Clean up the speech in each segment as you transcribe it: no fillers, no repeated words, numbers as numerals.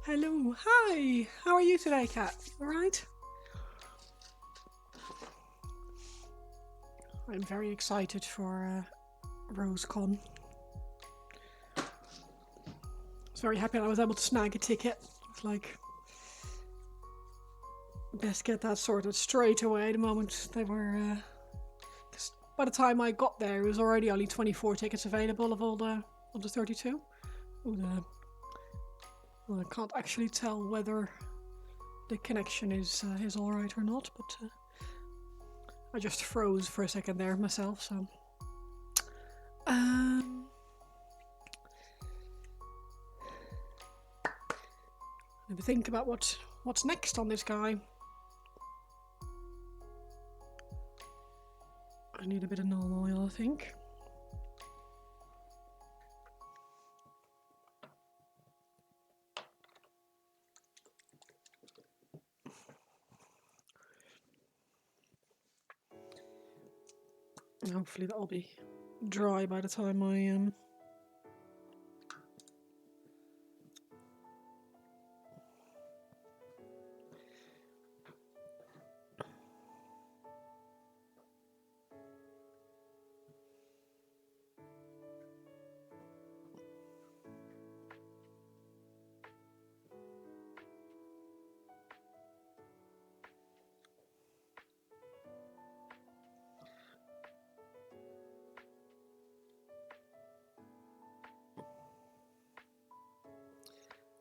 Hello, hi. How are you today, Kat? All right? I'm very excited for RoseCon. I was very happy I was able to snag a ticket. It's like, best get that sorted straight away the moment they were. 'Cause by the time I got there, it was already only 24 tickets available of all the 32. Well, I can't actually tell whether the connection is all right or not, but I just froze for a second there myself. So, maybe think about what's next on this guy. I need a bit of normal oil, I think. Hopefully that'll be dry by the time I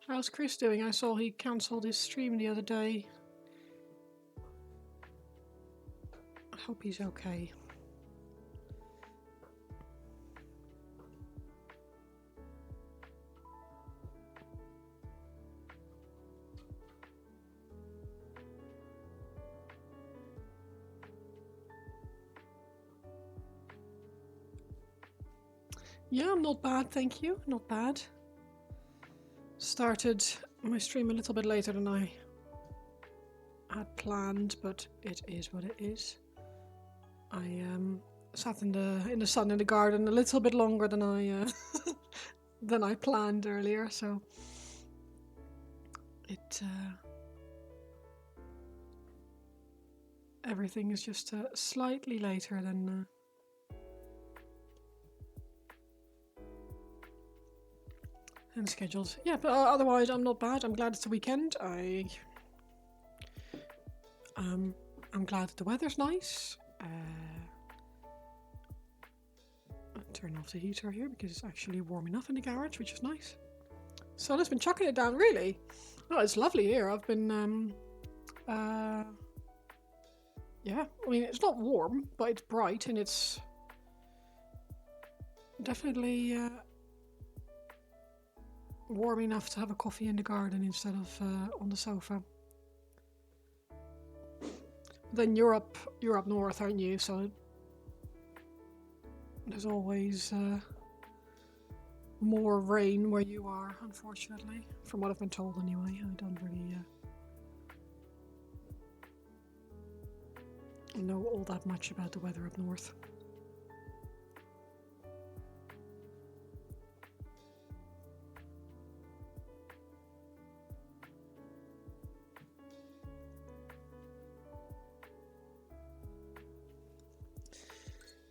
How's Chris doing? I saw he cancelled his stream the other day. I hope he's okay. Yeah, I'm not bad, thank you. Not bad. Started my stream a little bit later than I had planned, but it is what it is. I sat in the sun in the garden a little bit longer than I than I planned earlier, so it everything is just slightly later than scheduled. Yeah, but otherwise I'm not bad. I'm glad it's the weekend. I'm glad that the weather's nice. I'll turn off the heater here because it's actually warm enough in the garage, which is nice. Sun has been chucking it down, really. Oh, it's lovely here. I've been yeah, I mean, it's not warm, but it's bright and it's definitely warm enough to have a coffee in the garden instead of on the sofa. Then you're up north, aren't you? So there's always more rain where you are, unfortunately. From what I've been told, anyway. I don't really know all that much about the weather up north.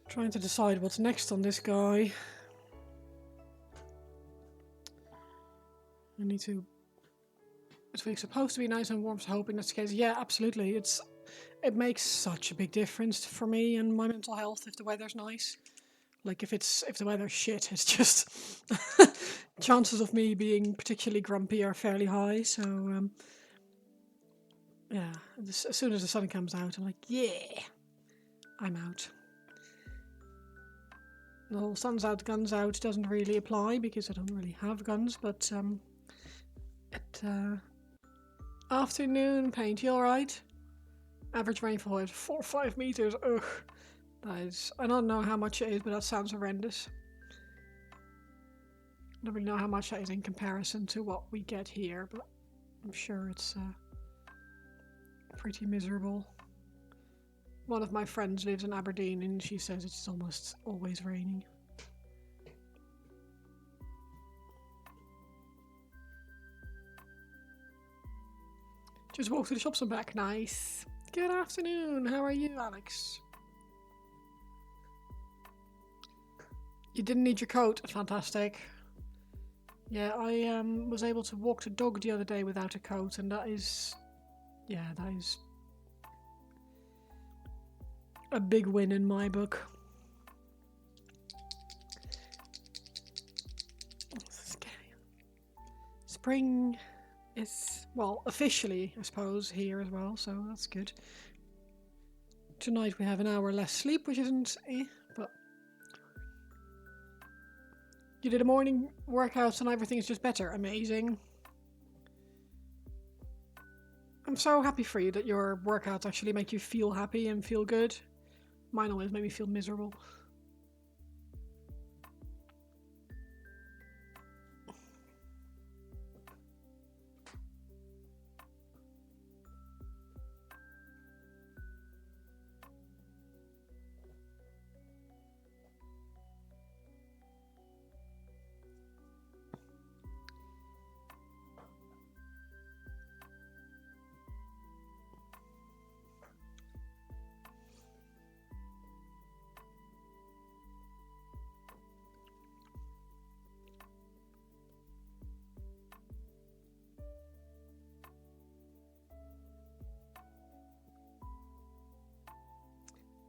Trying to decide what's next on this guy. I need to. This week's supposed to be nice and warm, so hoping that's the case. Yeah, absolutely. It makes such a big difference for me and my mental health if the weather's nice. Like if the weather's shit, it's just chances of me being particularly grumpy are fairly high. So yeah, as soon as the sun comes out, I'm like, yeah, I'm out. The whole sun's out, guns out doesn't really apply because I don't really have guns, but afternoon paint, you alright? Average rainfall is 4 or 5 meters. Ugh. That is, I don't know how much it is, but that sounds horrendous. I don't really know how much that is in comparison to what we get here, but I'm sure it's pretty miserable. One of my friends lives in Aberdeen and she says it's almost always raining. Just walked to the shops and back. Nice. Good afternoon. How are you, Alex? You didn't need your coat. Fantastic. Yeah, I was able to walk the dog the other day without a coat, and that is... yeah, that is... a big win in my book. Spring is, well, officially, I suppose, here as well, so that's good. Tonight we have an hour less sleep, which isn't but... You did a morning workout and everything is just better. Amazing. I'm so happy for you that your workouts actually make you feel happy and feel good. Mine always make me feel miserable.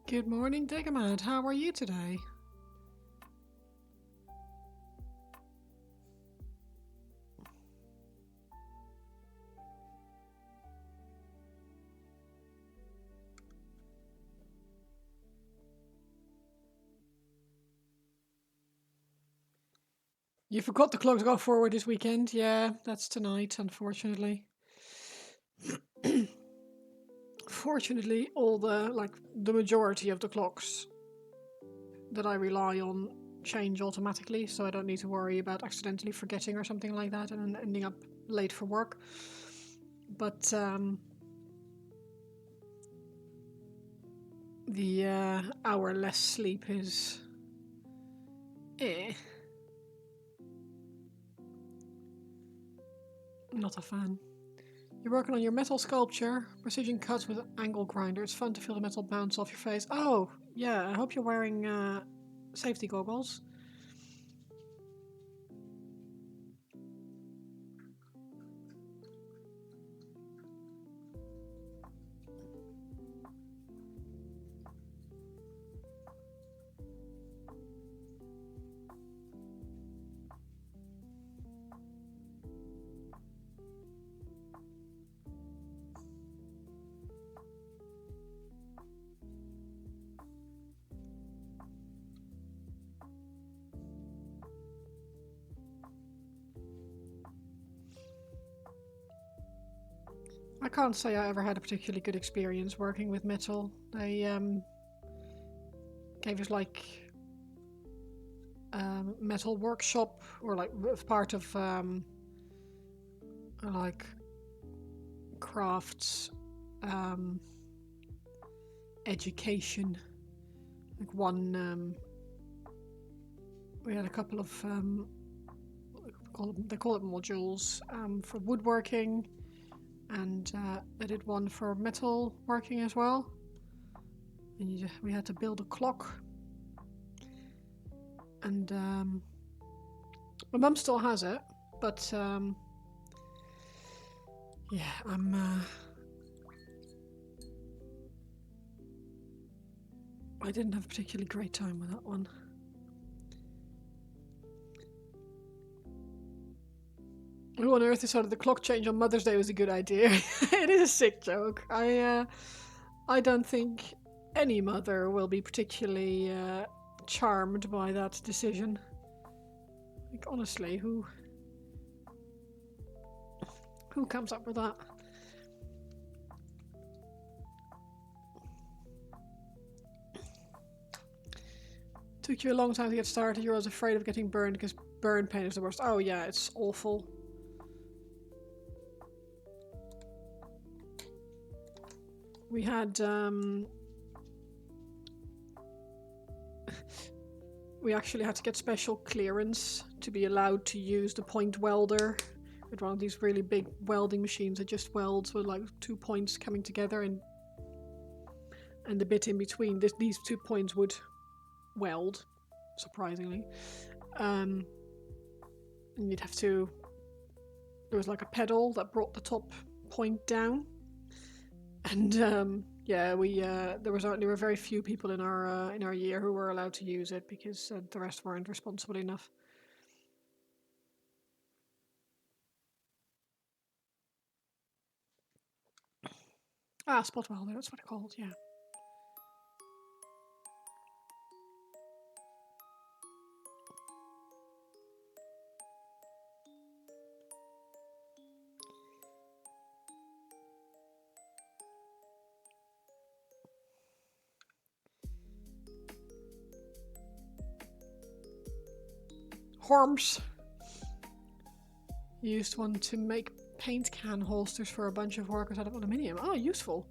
Good morning, Digamad. How are you today? You forgot the clock to go forward this weekend. Yeah, that's tonight, unfortunately. Fortunately, all the majority of the clocks that I rely on change automatically, so I don't need to worry about accidentally forgetting or something like that and then ending up late for work. But the hour less sleep is not a fan. You're working on your metal sculpture, precision cuts with an angle grinder. It's fun to feel the metal bounce off your face. Oh, yeah, I hope you're wearing safety goggles. I can't say I ever had a particularly good experience working with metal. They gave us metal workshop, or part of crafts education. We had a couple of they call it modules for woodworking. And I did one for metal working as well. And we had to build a clock. And my mum still has it, but yeah, I didn't have a particularly great time with that one. Who on earth decided the clock change on Mother's Day was a good idea? It is a sick joke. I don't think any mother will be particularly charmed by that decision. Like, honestly, who comes up with that? Took you a long time to get started. You're always afraid of getting burned because burn pain is the worst. Oh yeah, it's awful. We had we actually had to get special clearance to be allowed to use the point welder with one of these really big welding machines that just welds with like 2 points coming together, and the bit in between, these 2 points would weld, surprisingly. And you'd have to, there was like a pedal that brought the top point down, and yeah, there were very few people in our year who were allowed to use it because the rest weren't responsible enough. Spot welder, that's what it's called, yeah. Horms used one to make paint can holsters for a bunch of workers out of aluminium. Oh, useful.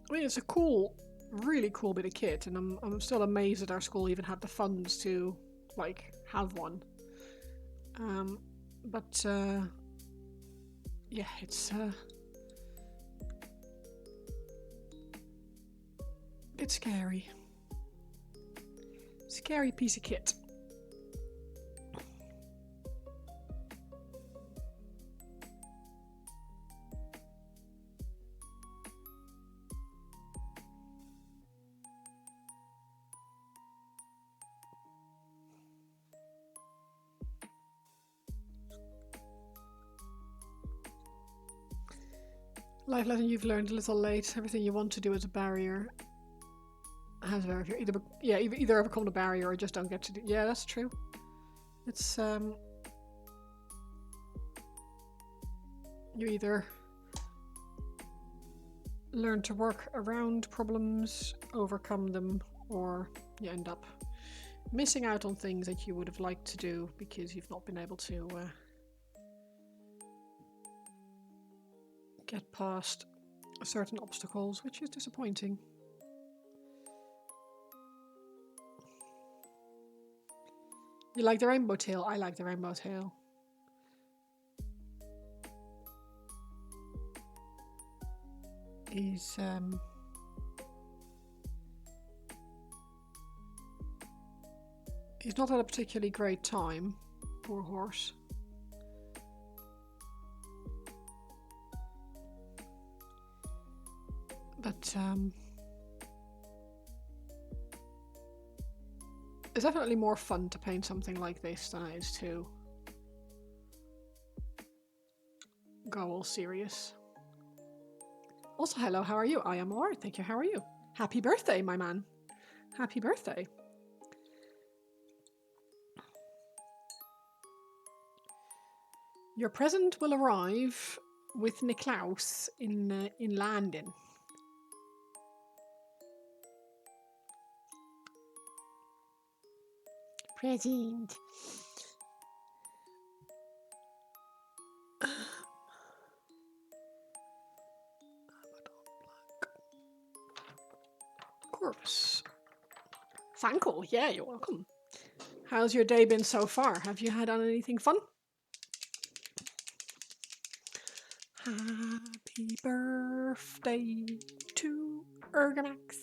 I mean, it's a cool, really cool bit of kit, and I'm still amazed that our school even had the funds to, like, have one. But yeah, it's it's scary. Scary piece of kit. Life lesson you've learned a little late. Everything you want to do is a barrier. Has very few. Either overcome the barrier or just don't get to do. Yeah, that's true. It's you either learn to work around problems, overcome them, or you end up missing out on things that you would have liked to do because you've not been able to get past certain obstacles, which is disappointing. You like the rainbow tail? I like the rainbow tail. He's not had a particularly great time, poor horse. But it's definitely more fun to paint something like this than it is to go all serious. Also, hello, how are you? I am alright, thank you. How are you? Happy birthday, my man. Happy birthday. Your present will arrive with Niklaus in London. Present. Corpse. Thank you. Yeah, you're welcome. How's your day been so far? Have you had anything fun? Happy birthday to Ergomax.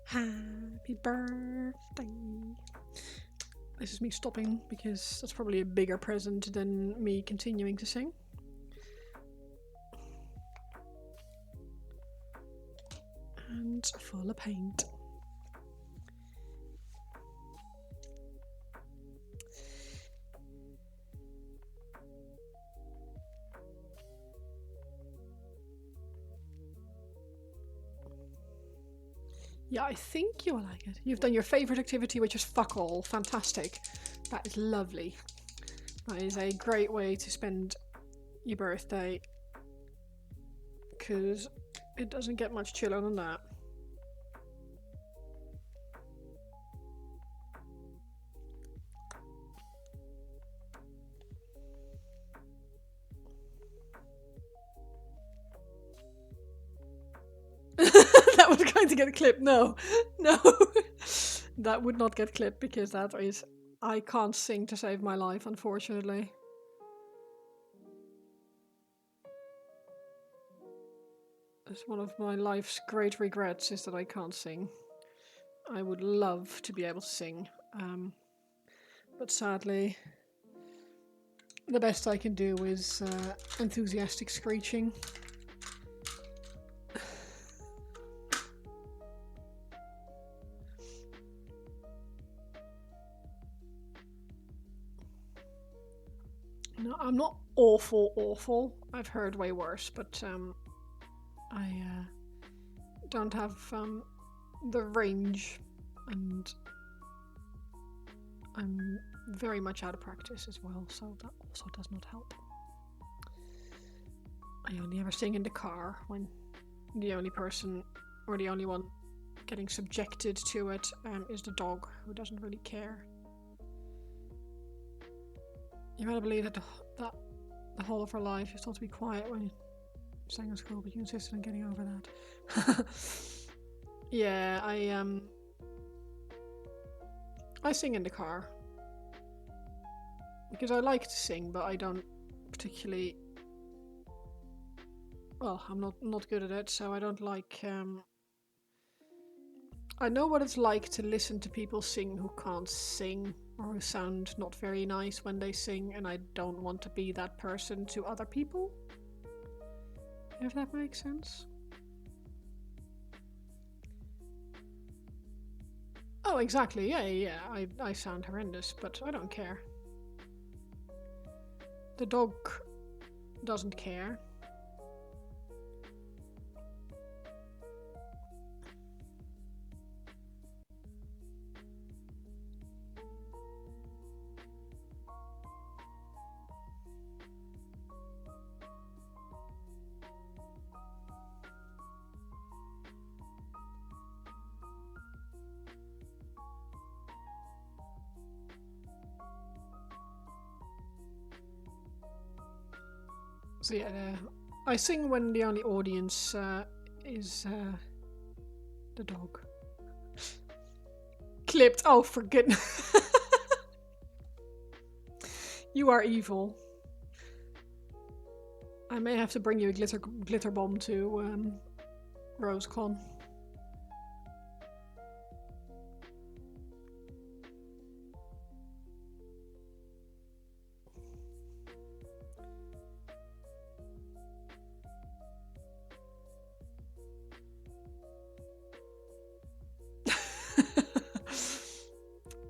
Happy birthday. This is me stopping because that's probably a bigger present than me continuing to sing. And full of paint. Yeah, I think you will like it. You've done your favourite activity, which is fuck all. Fantastic. That is lovely. That is a great way to spend your birthday. Because it doesn't get much chiller than that. That was going to get clipped. No, no, that would not get clipped because that is I can't sing to save my life, unfortunately. It's one of my life's great regrets is that I can't sing. I would love to be able to sing, but sadly, the best I can do is enthusiastic screeching. No, I'm not awful. I've heard way worse, but I don't have the range, and I'm very much out of practice as well, so that also does not help. I only ever sing in the car when the only person or the only one getting subjected to it is the dog, who doesn't really care. You better believe that the whole of her life she was told to be quiet when you sang in school, but you insisted on getting over that. Yeah, I sing in the car because I like to sing, but I don't particularly. Well, I'm not good at it, so I don't like. I know what it's like to listen to people sing who can't sing or who sound not very nice when they sing, and I don't want to be that person to other people. If that makes sense. Oh, exactly. Yeah. I sound horrendous, but I don't care. The dog doesn't care. So yeah, I sing when the only audience is the dog. Clipped. Oh, for goodness. You are evil. I may have to bring you a glitter bomb to RoseCon.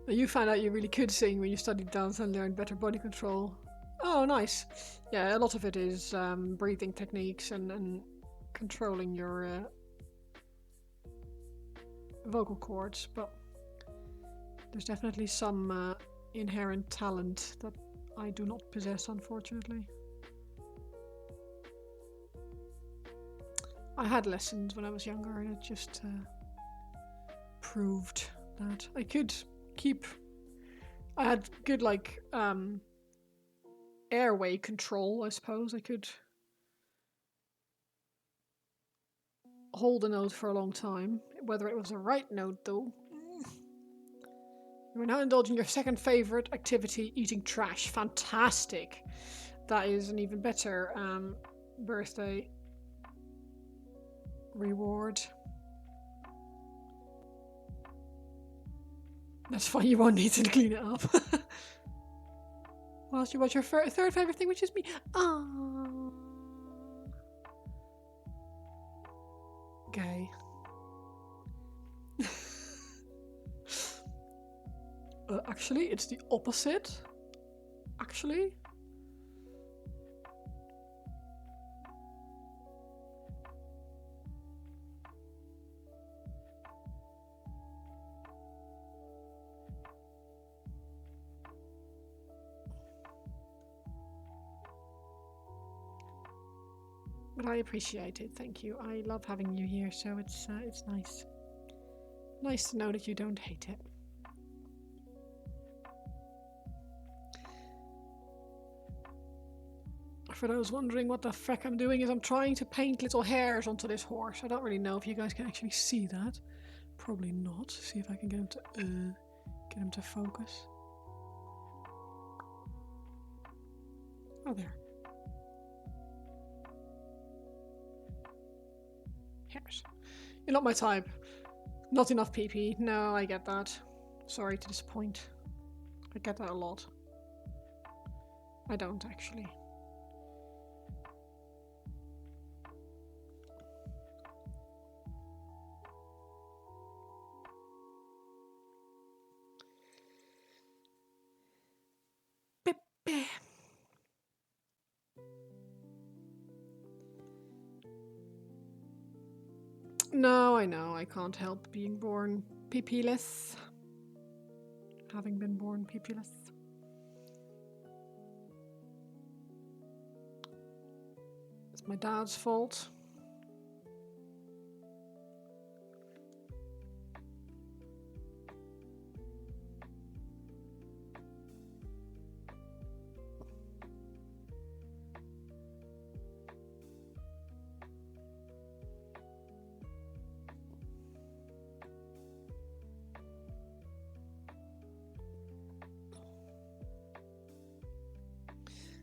You found out you really could sing when you studied dance and learned better body control. Oh, nice. Yeah, a lot of it is breathing techniques and controlling your vocal cords, but there's definitely some inherent talent that I do not possess, unfortunately. I had lessons when I was younger, and it just proved that I could keep. I had good airway control, I suppose. I could hold a note for a long time. Whether it was the right note, though. You are now indulging your second favorite activity, eating trash. Fantastic. That is an even better birthday reward. That's fine, you won't need to clean it up. Whilst you watch your third favorite thing, which is me. Aww. Gay. Actually, it's the opposite. Actually. But I appreciate it, thank you. I love having you here, so it's nice. Nice to know that you don't hate it. For those wondering what the frick I'm doing is I'm trying to paint little hairs onto this horse. I don't really know if you guys can actually see that. Probably not. See if I can get him to focus. Oh, there. Yes. You're not my type. Not enough PP. No, I get that. Sorry to disappoint. I get that a lot. I don't, actually. No, I know. I can't help being born PP-less. Having been born PP-less. It's my dad's fault.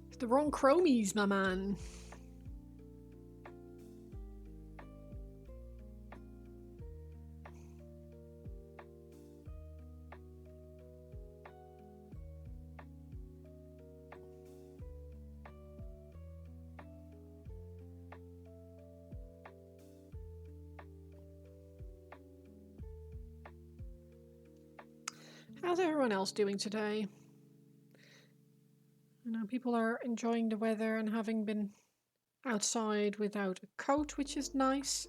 It's the wrong chromies, my man. How's everyone else doing today? I know people are enjoying the weather and having been outside without a coat, which is nice.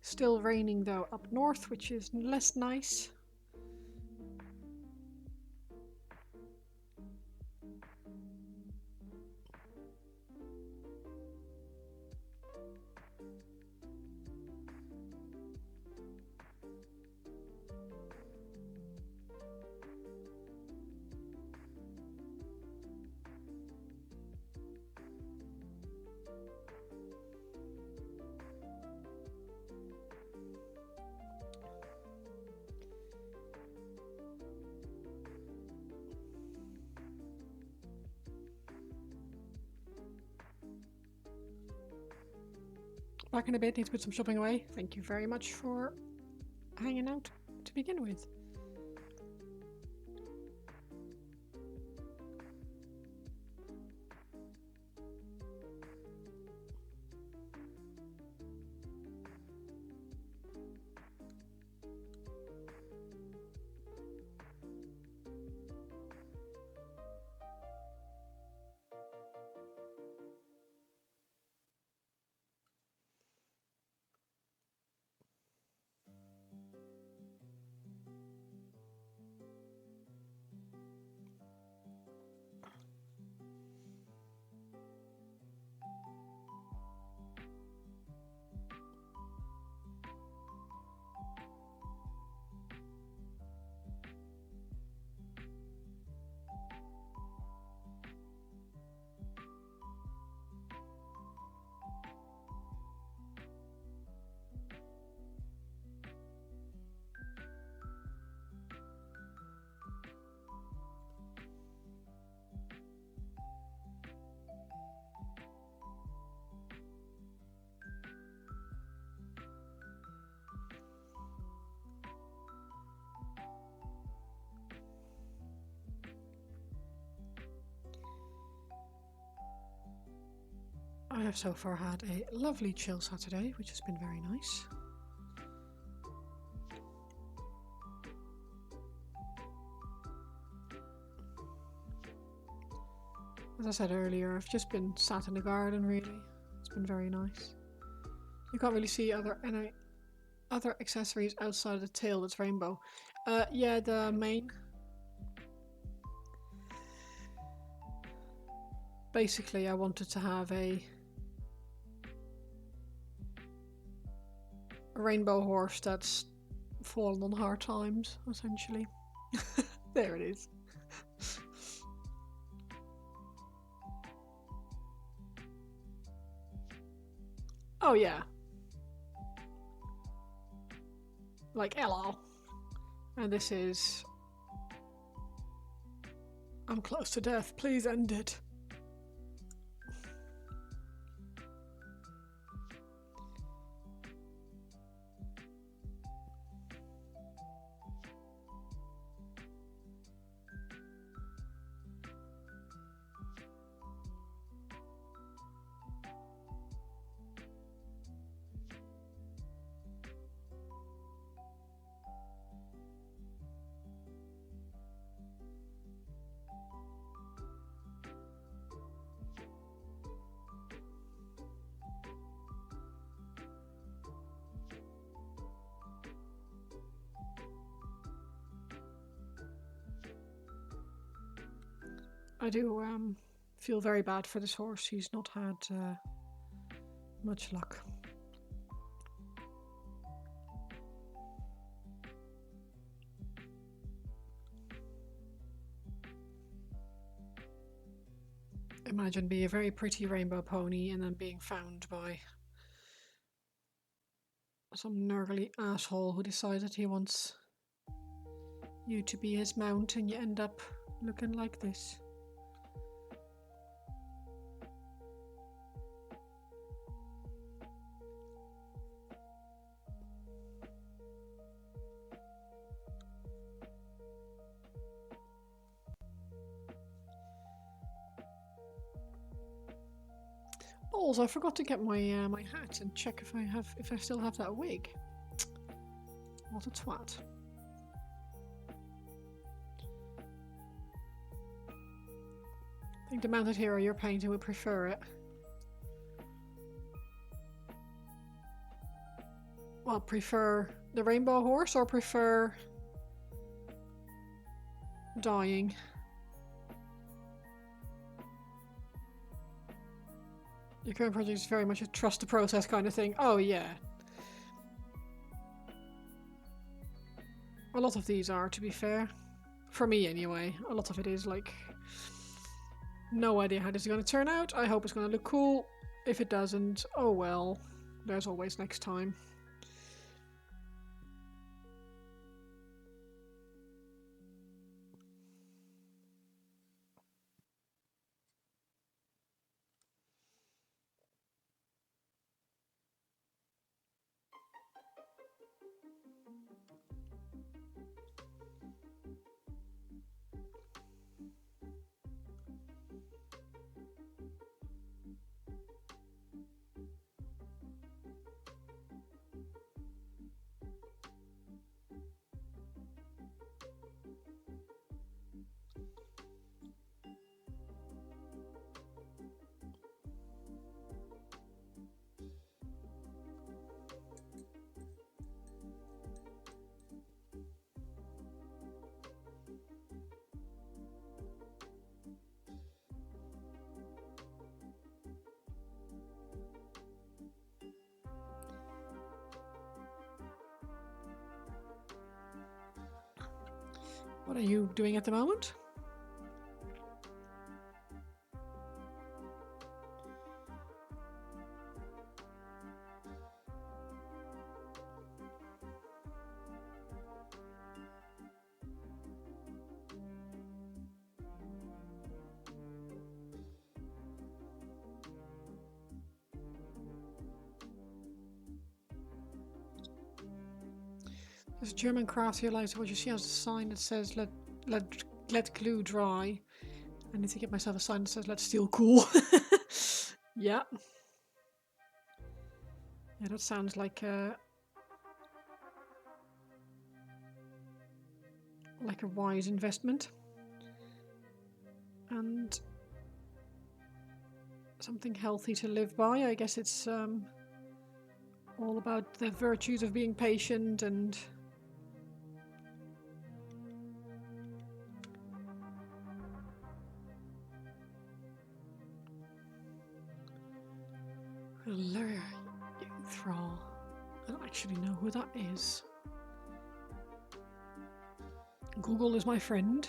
Still raining though up north, which is less nice. Back in a bit, need to put some shopping away. Thank you very much for hanging out to begin with. I have so far had a lovely chill Saturday, which has been very nice. As I said earlier, I've just been sat in the garden, really. It's been very nice. You can't really see any other accessories outside of the tail that's rainbow. Yeah, the mane. Basically, I wanted to have a rainbow horse that's fallen on hard times, essentially. There it is. Oh yeah. Like, hello. And this is... I'm close to death, please end it. I do feel very bad for this horse. He's not had much luck. Imagine being a very pretty rainbow pony and then being found by some Nurgly asshole who decided he wants you to be his mount and you end up looking like this. Balls, I forgot to get my my hat and check if I still have that wig. What a twat. I think the mounted hero you're painting would prefer it. Well, prefer the rainbow horse or prefer dying? Your current project is very much a trust the process kind of thing. Oh yeah. A lot of these are, to be fair. For me anyway. A lot of it is like, no idea how this is going to turn out. I hope it's going to look cool. If it doesn't, oh well. There's always next time. What are you doing at the moment? There's a German craft here, like what you see as a sign that says let glue dry. I need to get myself a sign that says let steel cool. Yeah. Yeah, that sounds like a wise investment. And something healthy to live by. I guess it's all about the virtues of being patient and lure you thrall. I don't actually know who that is. Google is my friend.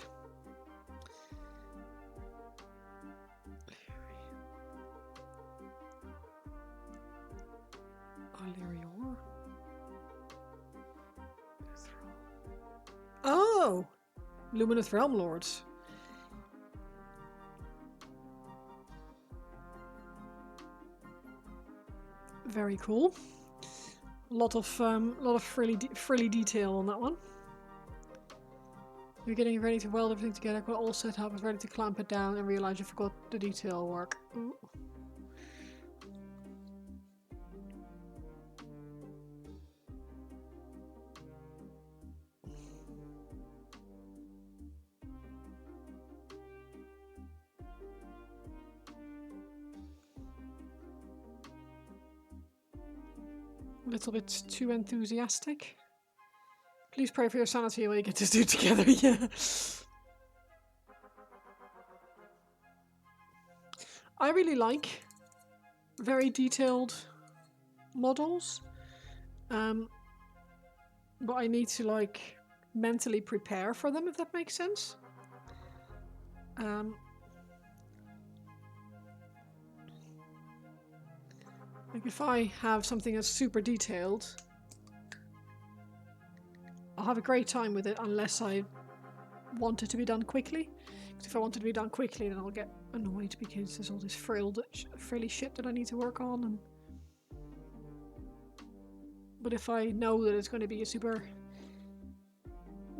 Illyrior. Oh! Luminous Realm Lords. Very cool. A lot of frilly detail on that one. You're getting ready to weld everything together, got all set up, ready to clamp it down, and realize you forgot the detail work. Ooh. A little bit too enthusiastic. Please pray for your sanity while you get this dude together, yeah. I really like very detailed models, but I need to like mentally prepare for them, if that makes sense. Like if I have something that's super detailed, I'll have a great time with it unless I want it to be done quickly. Because if I want it to be done quickly, then I'll get annoyed because there's all this frilly shit that I need to work on. But if I know that it's going to be a super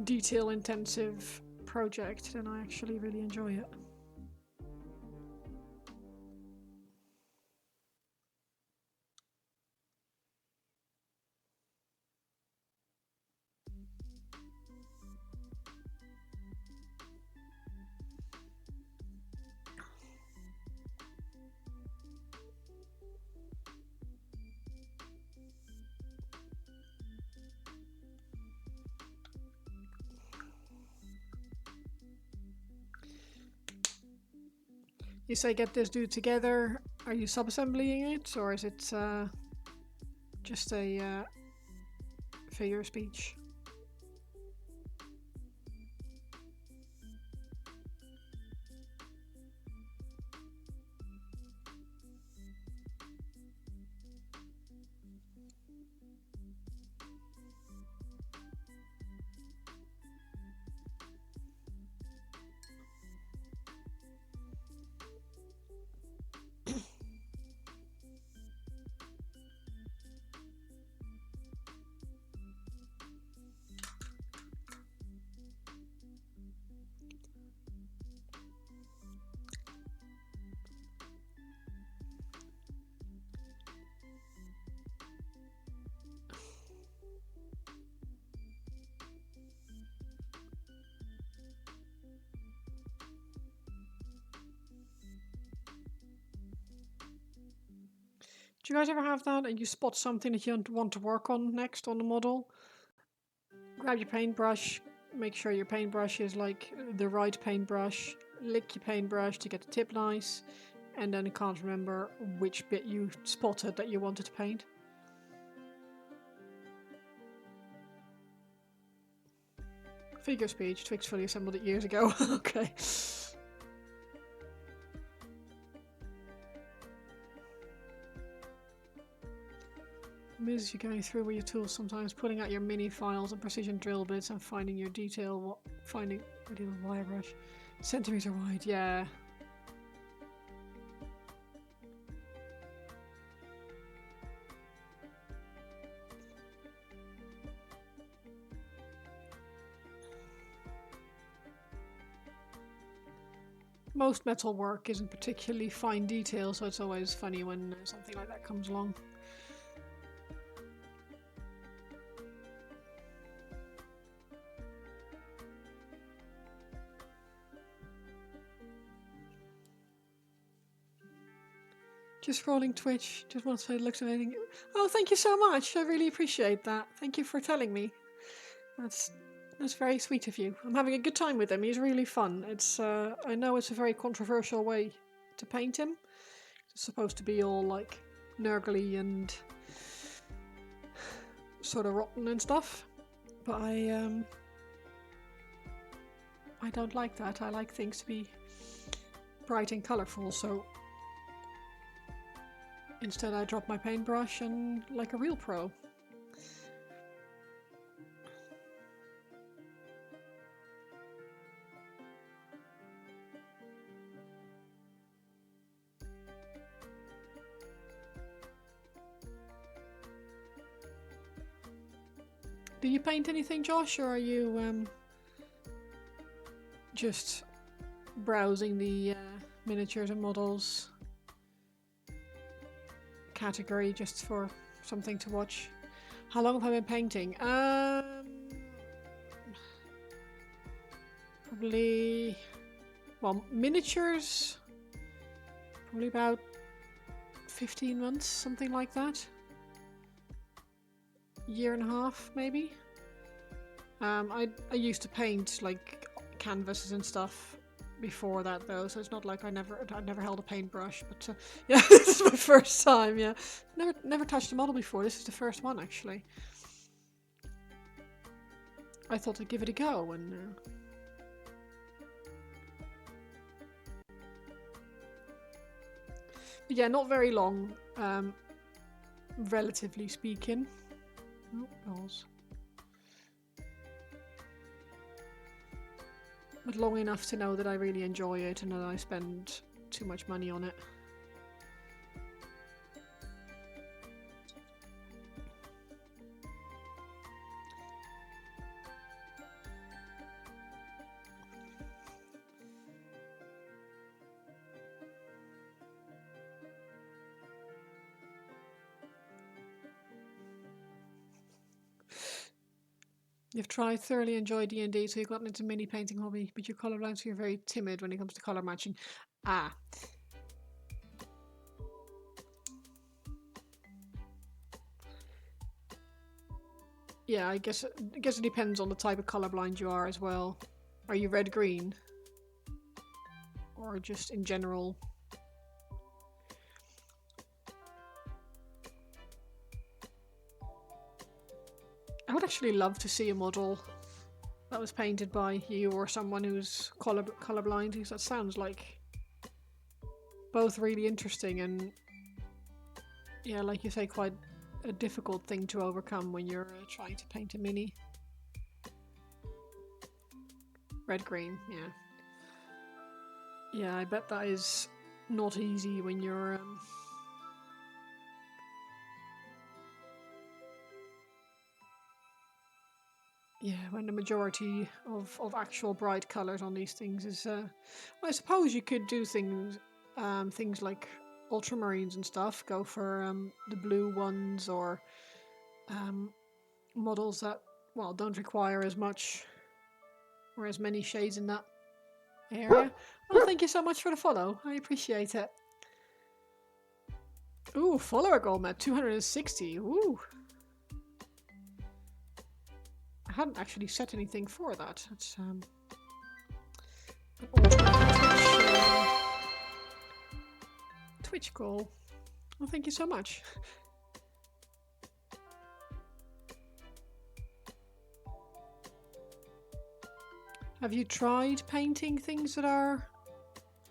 detail-intensive project, then I actually really enjoy it. You say get this dude together. Are you sub-assembling it, or is it just a figure of speech? Do you guys ever have that and you spot something that you want to work on next on the model? Grab your paintbrush, make sure your paintbrush is like the right paintbrush, lick your paintbrush to get the tip nice, and then you can't remember which bit you spotted that you wanted to paint. Figure speech, Twix fully assembled it years ago. Okay. Miz, you're going through with your tools sometimes, putting out your mini files and precision drill bits and finding your detail, finding ideal wire brush. Centimeter wide, yeah. Most metal work isn't particularly fine detail, so it's always funny when something like that comes along. Just scrolling Twitch, just want to say it looks amazing. Oh, thank you so much. I really appreciate that. Thank you for telling me. That's very sweet of you. I'm having a good time with him. He's really fun. It's I know it's a very controversial way to paint him. It's supposed to be all like nurgly and sort of rotten and stuff. But I don't like that. I like things to be bright and colourful, so instead I drop my paintbrush and like a real pro. Do you paint anything, Josh, or are you just browsing the miniatures and models category just for something to watch? How long have I been painting? Probably, well, miniatures, probably about 15 months, something like that. Year and a half, maybe. I used to paint like canvases and stuff before that though, so it's not like I never held a paintbrush. But yeah, this is my first time. Yeah, never touched a model before. This is the first one actually. I thought I'd give it a go, and yeah, not very long, relatively speaking. Oh, balls. But long enough to know that I really enjoy it and that I spend too much money on it. You've tried, thoroughly enjoyed D&D, so you've gotten into mini painting hobby, but you're colourblind, so you're very timid when it comes to colour matching. Ah. Yeah, I guess it depends on the type of colourblind you are as well. Are you red-green? Or just in general? I would actually love to see a model that was painted by you or someone who's colourblind, because that sounds like both really interesting and, yeah, like you say, quite a difficult thing to overcome when you're trying to paint a mini. Red-green, yeah. Yeah, I bet that is not easy when you're yeah, when the majority of actual bright colours on these things is well, I suppose you could do things like ultramarines and stuff, go for the blue ones, or models that, well, don't require as much or as many shades in that area. Well, thank you so much for the follow. I appreciate it. Ooh, follower goal at 260. Ooh. I hadn't actually set anything for that. It's an Twitch goal. Well, thank you so much. Have you tried painting things that are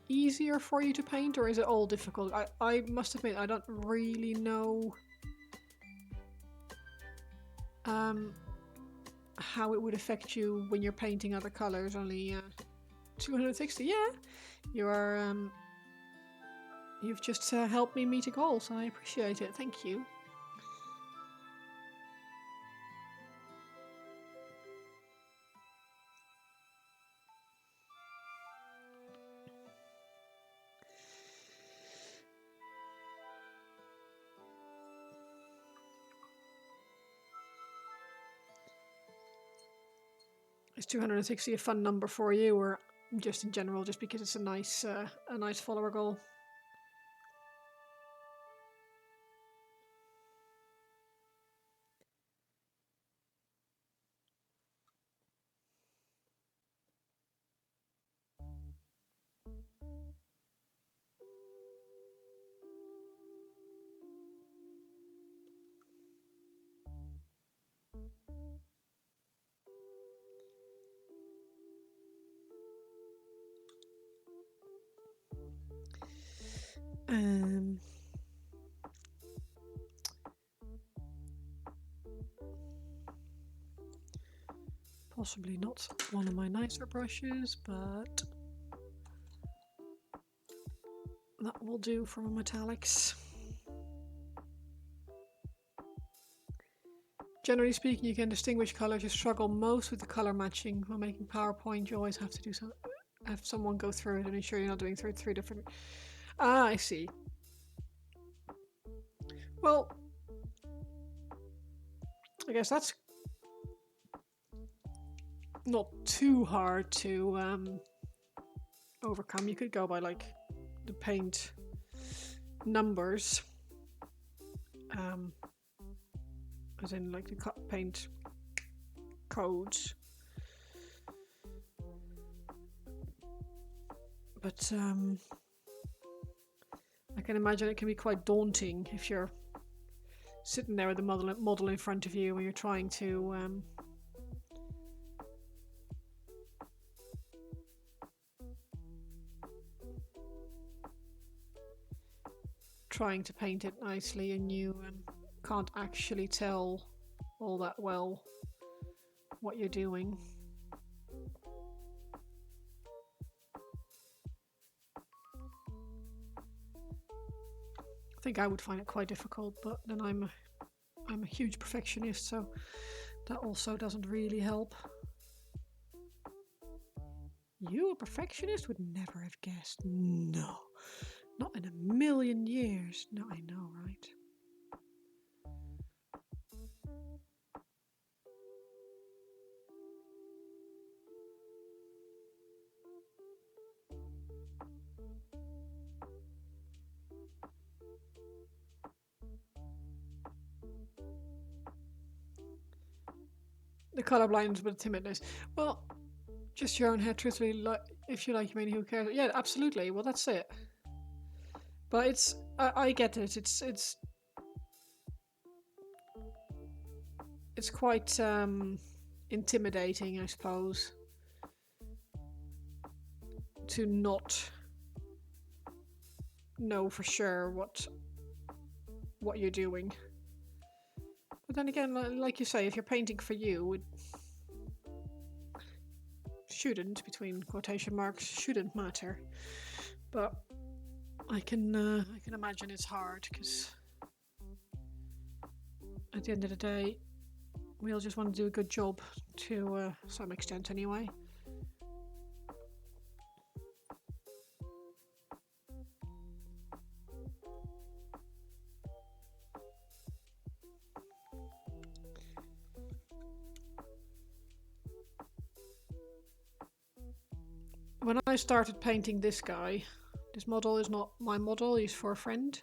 easier for you to paint, or is it all difficult? I must admit, I don't really know how it would affect you when you're painting other colors. Only 260. Yeah, you are. You've just helped me meet a goal, so I appreciate it. Thank you. Is 260 a fun number for you, or just in general, just because it's a nice follower goal? Possibly not one of my nicer brushes, but that will do for metallics. Generally speaking, you can distinguish colours. You struggle most with the colour matching. When making PowerPoint, you always have to have someone go through it and ensure you're not doing three different. Ah, I see. Well, I guess that's not too hard to overcome. You could go by like the paint numbers, as in like the paint codes. But I can imagine it can be quite daunting if you're sitting there with the model in front of you and you're trying to paint it nicely, and you can't actually tell all that well what you're doing. I think I would find it quite difficult, but then I'm a huge perfectionist, so that also doesn't really help. You, a perfectionist, would never have guessed. No, not in a million years. No, I know, right? The colourblindness with timidness. Well, just your own head, truthfully. Like, if you like, I mean, who cares? Yeah, absolutely. Well, that's it. But it's, I get it. It's quite intimidating, I suppose, to not know for sure what you're doing. But then again, like you say, if you're painting for you, it shouldn't, between quotation marks, shouldn't matter. But I can imagine it's hard, because at the end of the day, we all just want to do a good job, to some extent anyway. When I started painting this guy, this model is not my model, he's for a friend.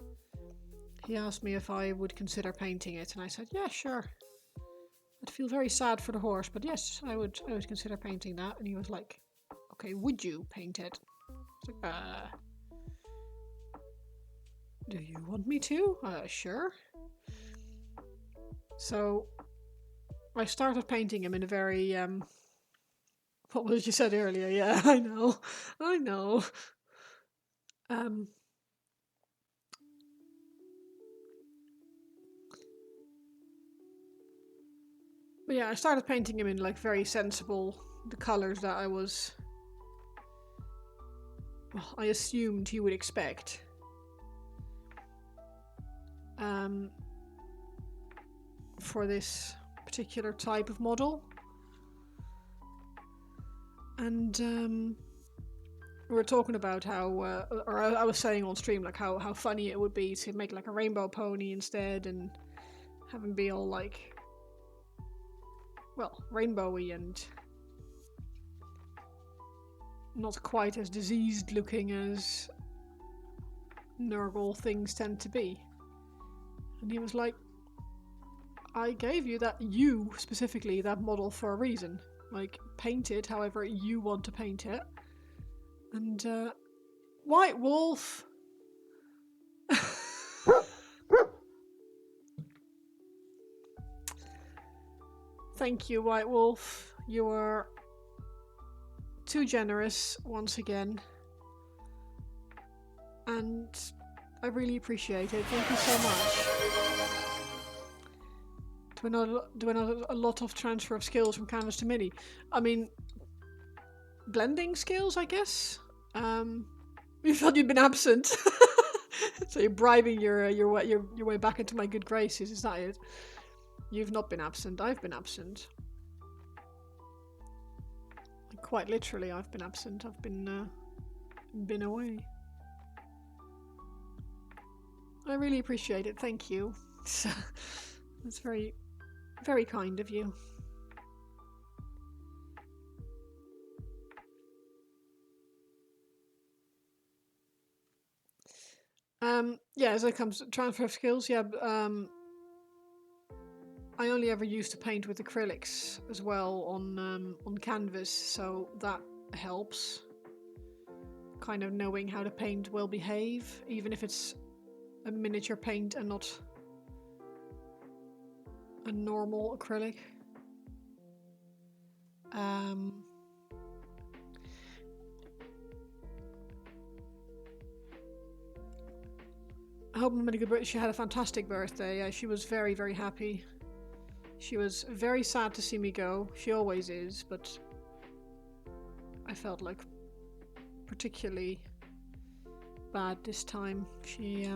He asked me if I would consider painting it, and I said, yeah, sure. I'd feel very sad for the horse, but yes, I would consider painting that. And he was like, okay, would you paint it? I was like, do you want me to? Sure. So I started painting him in a very what was you said earlier? Yeah, I know. But yeah, I started painting him in like very sensible, the colours that I assumed he would expect. For this particular type of model. And we were talking about how, or I was saying on stream, like how funny it would be to make like a rainbow pony instead, and have him be all like, well, rainbowy and not quite as diseased looking as Nurgle things tend to be. And he was like, I gave you specifically that model for a reason. Like, paint it however you want to paint it. And White Wolf. Thank you, White Wolf. You are too generous once again. And I really appreciate it. Thank you so much. Do we not a lot of transfer of skills from canvas to mini? I mean, blending skills, I guess. You thought you'd been absent, so you're bribing your way back into my good graces. Is that it? You've not been absent. I've been absent. Quite literally, I've been absent. I've been away. I really appreciate it. Thank you. That's very, very kind of you. Yeah, as it comes to transfer of skills, yeah, I only ever used to paint with acrylics as well on canvas, so that helps. kind of knowing how the paint will behave, even if it's a miniature paint and not a normal acrylic. I hope Mama had a good birthday. She had a fantastic birthday. She was very, very happy. She was very sad to see me go. She always is, but I felt like particularly bad this time. She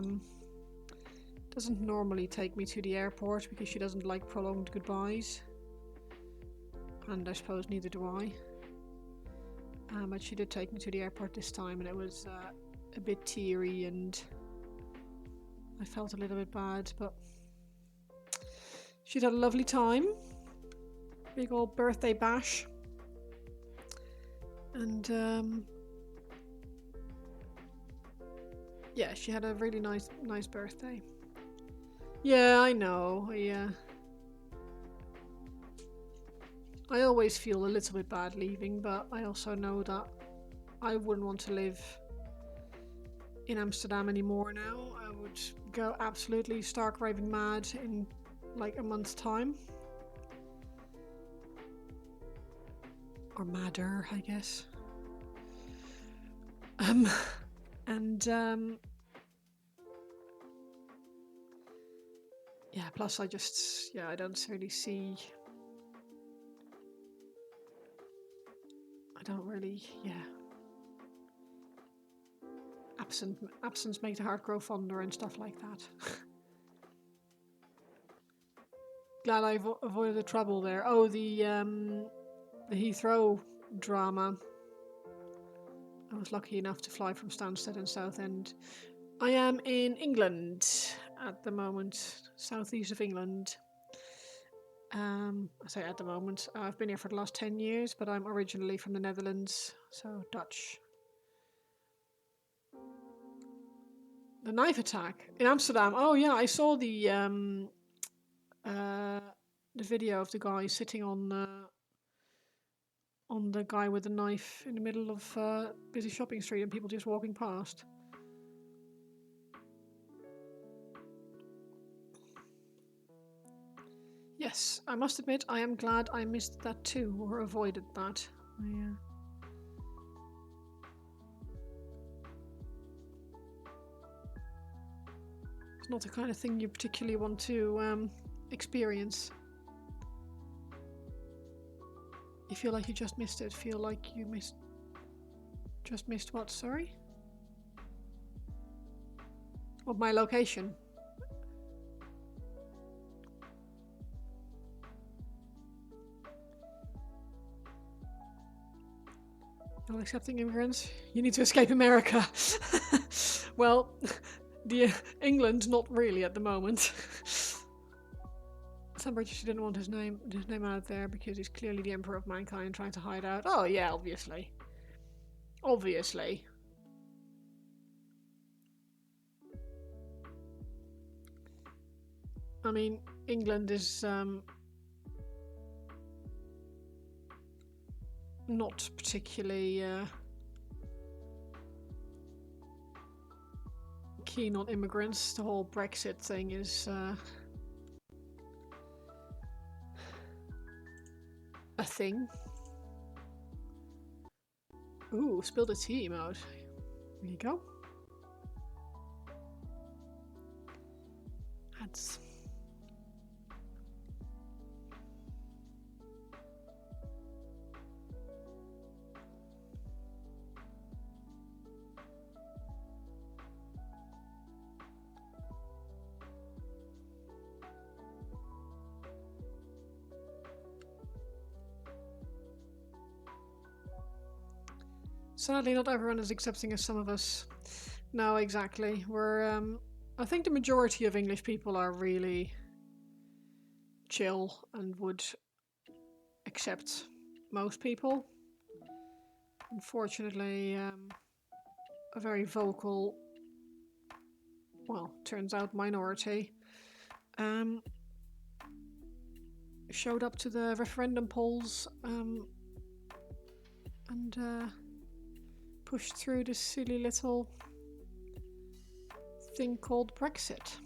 doesn't normally take me to the airport because she doesn't like prolonged goodbyes. And I suppose neither do I. But she did take me to the airport this time, and it was a bit teary, and I felt a little bit bad, but she'd had a lovely time. Big old birthday bash. And yeah, she had a really nice birthday. Yeah, I know. I always feel a little bit bad leaving, but I also know that I wouldn't want to live in Amsterdam anymore now. I would go absolutely stark raving mad in like a month's time. Or madder, I guess. Yeah, plus I don't really see... I don't really, Absence makes the heart grow fonder and stuff like that. Glad I avoided the trouble there. Oh, the Heathrow drama. I was lucky enough to fly from Stansted in Southend. I am in England at the moment, southeast of England. I say at the moment. I've been here for the last 10 years, but I'm originally from the Netherlands, so Dutch. The knife attack in Amsterdam. Oh yeah, I saw the video of the guy sitting on the guy with the knife in the middle of busy shopping street and people just walking past. Yes, I must admit I am glad I missed that too, or avoided that. It's not the kind of thing you particularly want to experience. You feel like you just missed it. Feel like you just missed what? Sorry? What, my location? Not accepting immigrants? You need to escape America. Well, England, not really at the moment. Some British didn't want his name out there because he's clearly the Emperor of Mankind trying to hide out. Oh yeah, obviously. Obviously. I mean, England is not particularly keen on immigrants. The whole Brexit thing is a thing. Ooh, spill the tea mode. There you go. That's... Sadly, not everyone is accepting as some of us. No, exactly. We're, I think the majority of English people are really chill and would accept most people. Unfortunately, a very vocal, well, turns out minority, showed up to the referendum polls and push through this silly little thing called Brexit.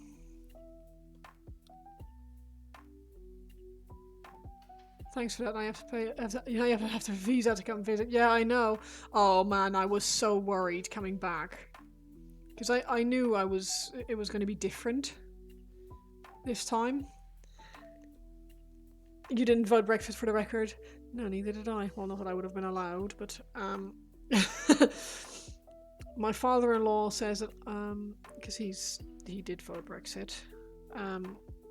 Thanks for that. I have to pay. You have to visa to come visit. Yeah, I know. Oh man, I was so worried coming back because I knew it was going to be different this time. You didn't vote Brexit for the record. No, neither did I. Well, not that I would have been allowed, but my father-in-law says that because he did vote Brexit.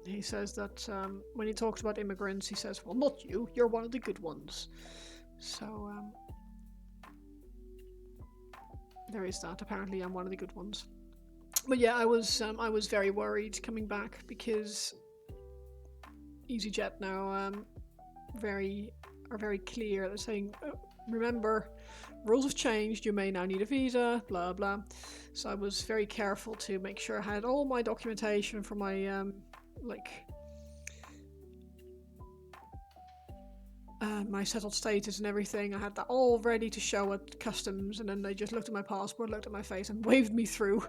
He says that when he talks about immigrants, he says, "Well, not you. You're one of the good ones." So there is that. Apparently, I'm one of the good ones. But yeah, I was very worried coming back because EasyJet now are very clear. They're saying, oh, remember, rules have changed. You may now need a visa. Blah blah. So I was very careful to make sure I had all my documentation for my my settled status and everything. I had that all ready to show at customs, and then they just looked at my passport, looked at my face, and waved me through.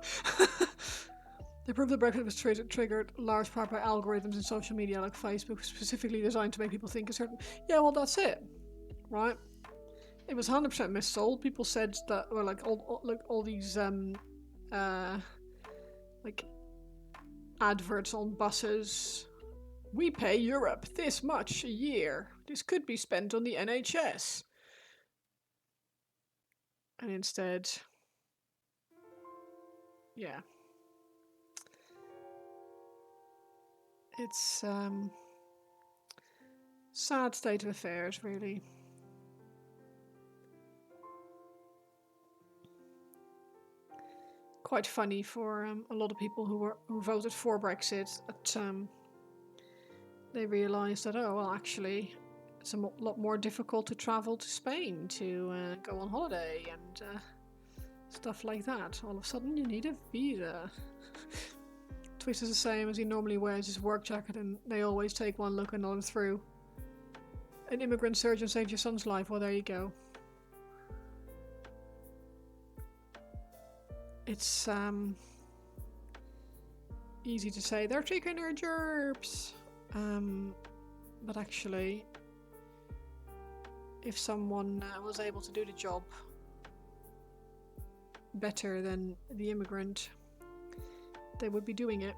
They proved that Brexit was triggered large part by algorithms in social media like Facebook, specifically designed to make people think a certain. Yeah, well, that's it, right? It was 100% missold. People said that, or like all these like adverts on buses. We pay Europe this much a year. This could be spent on the NHS. And instead, yeah. It's sad state of affairs, really. Quite funny for a lot of people who voted for Brexit. That they realised that, oh well, actually, it's a lot more difficult to travel to Spain to go on holiday and stuff like that. All of a sudden, you need a visa. Twist is the same as he normally wears his work jacket, and they always take one look and nod him through. An immigrant surgeon saved your son's life. Well, there you go. It's easy to say they're taking our jobs, but actually, if someone was able to do the job better than the immigrant, they would be doing it.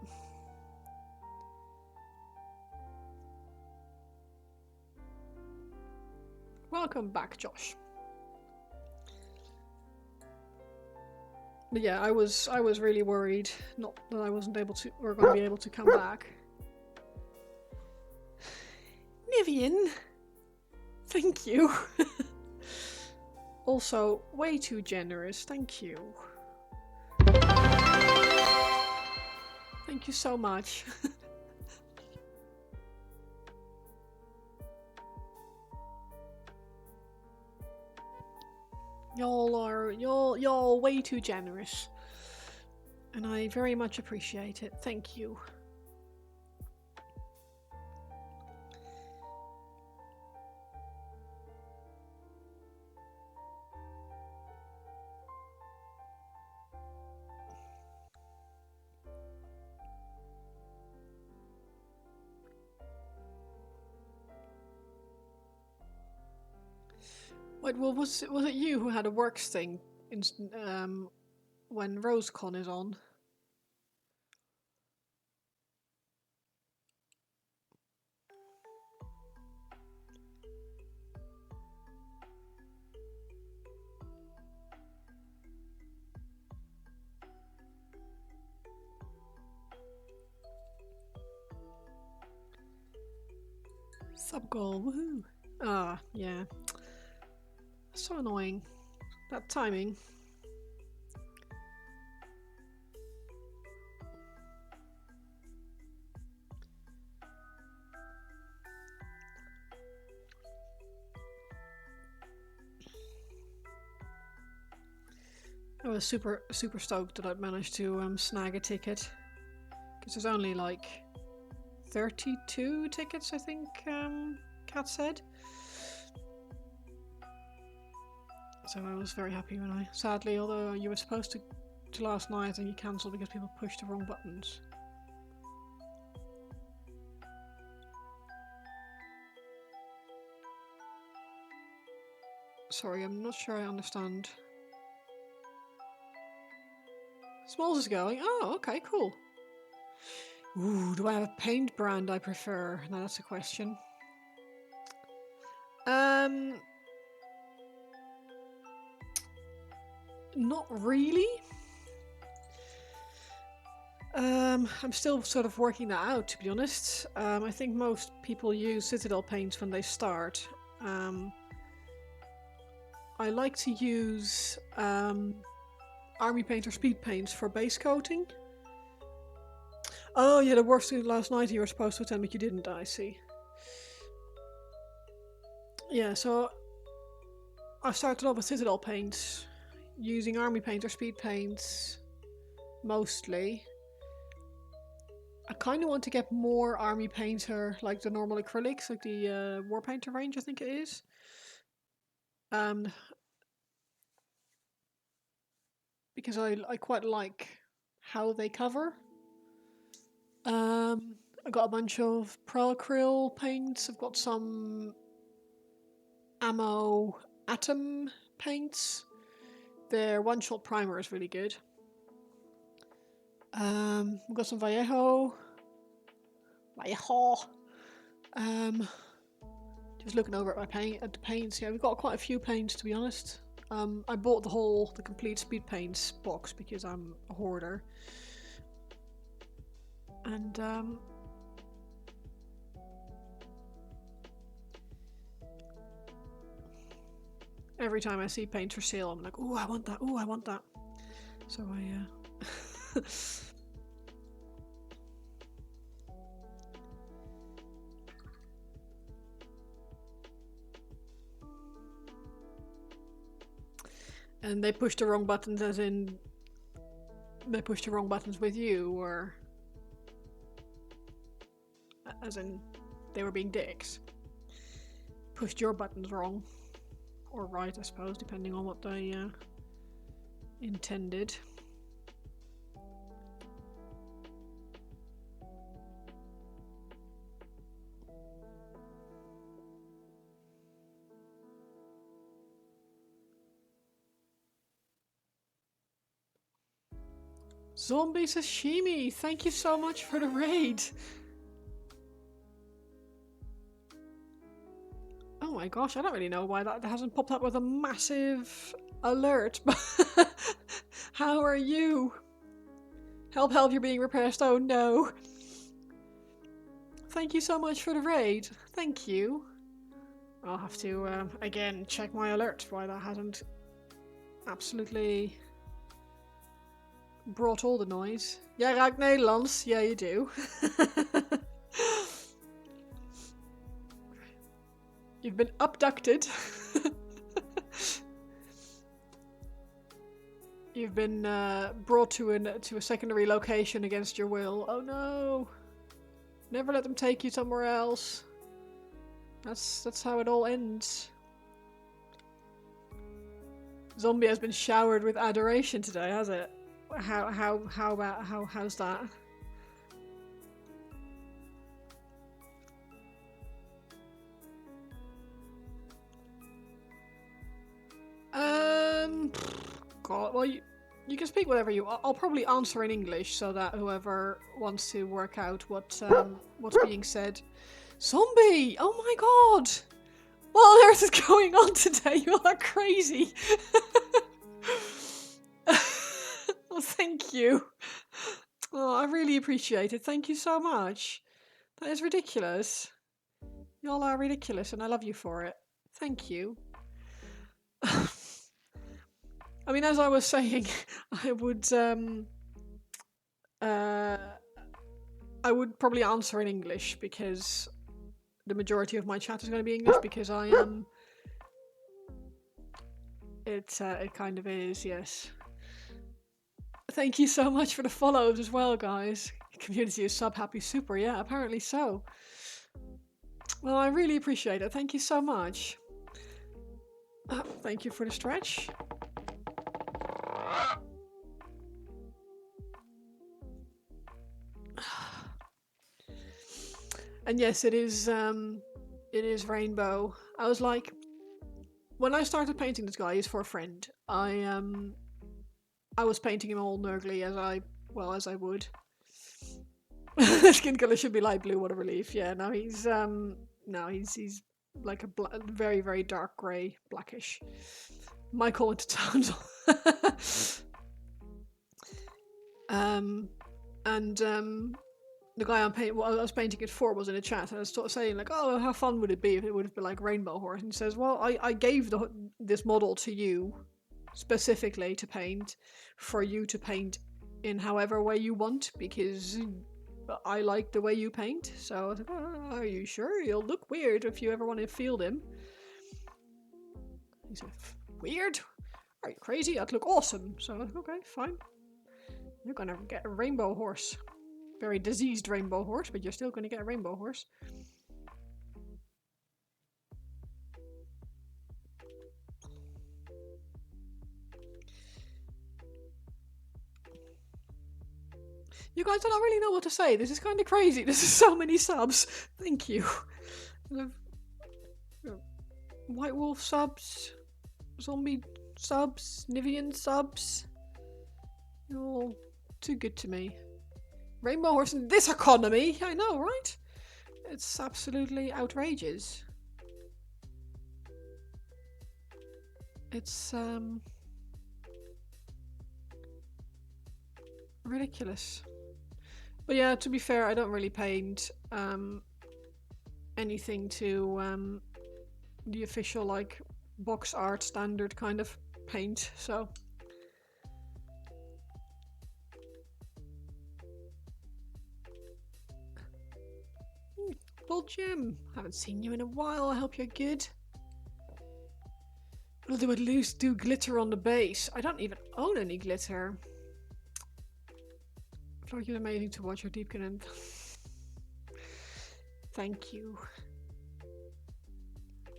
Welcome back, Josh. But yeah, I was really worried, not that I wasn't able to, or going to be able to come back. Nivian, thank you. Also, way too generous, thank you. Thank you so much. Y'all way too generous. And I very much appreciate it. Thank you. Wait, well, was it you who had a works thing when RoseCon is on? Sub goal, woohoo! Ah, yeah. So annoying. That timing. I was super stoked that I'd managed to snag a ticket. Because there's only like 32 tickets, I think Kat said. So I was very happy when I... Sadly, although you were supposed to last night and you cancelled because people pushed the wrong buttons. Sorry, I'm not sure I understand. Smalls is going. Oh, okay, cool. Ooh, do I have a paint brand I prefer? Now that's a question. Not really. I'm still sort of working that out, to be honest. I think most people use Citadel paints when they start. I like to use Army Paint or Speed Paints for base coating. Oh yeah, the worst thing last night you were supposed to attend, but you didn't, I see. Yeah, so I started off with Citadel paints, using Army Paint or Speed Paints, mostly. I kind of want to get more Army Painter, like the normal acrylics, like the War Painter range, I think it is. Because I quite like how they cover. I got a bunch of Pro Acryl paints. I've got some Ammo Atom paints. Their one-shot primer is really good. We've got some Vallejo. Just looking over at the paints. Yeah, we've got quite a few paints, to be honest. I bought the complete Speed Paints box because I'm a hoarder. And every time I see paints for sale, I'm like, "Ooh, I want that! Ooh, I want that!" So I And they pushed the wrong buttons, as in they pushed the wrong buttons with you, or as in they were being dicks. Pushed your buttons wrong. Or right, I suppose, depending on what they intended. Zombie Sashimi, thank you so much for the raid. Oh my gosh, I don't really know why that hasn't popped up with a massive alert. How are you? Help, help, you're being repressed. Oh no. Thank you so much for the raid. Thank you. I'll have to, again, check my alerts why that hasn't absolutely brought all the noise. Jij raakt Nederlands. Yeah, you do. You've been abducted. You've been brought to a secondary location against your will. Oh no! Never let them take you somewhere else. That's how it all ends. Zombie has been showered with adoration today, has it? How's that? God, well, you can speak whatever you. I'll probably answer in English so that whoever wants to work out what's being said. Zombie! Oh my god! What on earth is going on today? You are crazy. Well, thank you. Oh, I really appreciate it. Thank you so much. That is ridiculous. Y'all are ridiculous, and I love you for it. Thank you. I mean, as I was saying, I would probably answer in English because the majority of my chat is going to be English because I am. It kind of is, yes. Thank you so much for the follows as well, guys. Community is sub happy super, yeah, apparently so. Well, I really appreciate it. Thank you so much. Thank you for the stretch. And yes, it is rainbow. I was like, when I started painting this guy, he's for a friend. I was painting him all nurgly as I would. The skin color should be light blue. What a relief! Yeah, no, he's like a very very dark grey, blackish. Might call it tones. And the guy I was painting it for was in a chat, and I was sort of saying like, "Oh, how fun would it be if it would have been like Rainbow Horse?" And he says, "Well, I gave this model to you specifically to paint for you to paint in however way you want because I like the way you paint." So I was like, "Oh, are you sure? You'll look weird if you ever want to field him." He said, "Weird? Are you crazy? I'd look awesome." So I was like, "Okay, fine. You're gonna get a rainbow horse." Very diseased rainbow horse, but you're still gonna get a rainbow horse. You guys, I don't really know what to say. This is kind of crazy. This is so many subs. Thank you. White Wolf subs, zombie subs, Nivian subs. You're all too good to me. Rainbow horse in this economy? I know, right? It's absolutely outrageous. It's ridiculous. But yeah, to be fair, I don't really paint anything to the official like box art standard kind of paint, so well, Jim, haven't seen you in a while. I hope you're good. Will do at least do glitter on the base. I don't even own any glitter. I thought you were amazing to watch your Deepkin and thank you.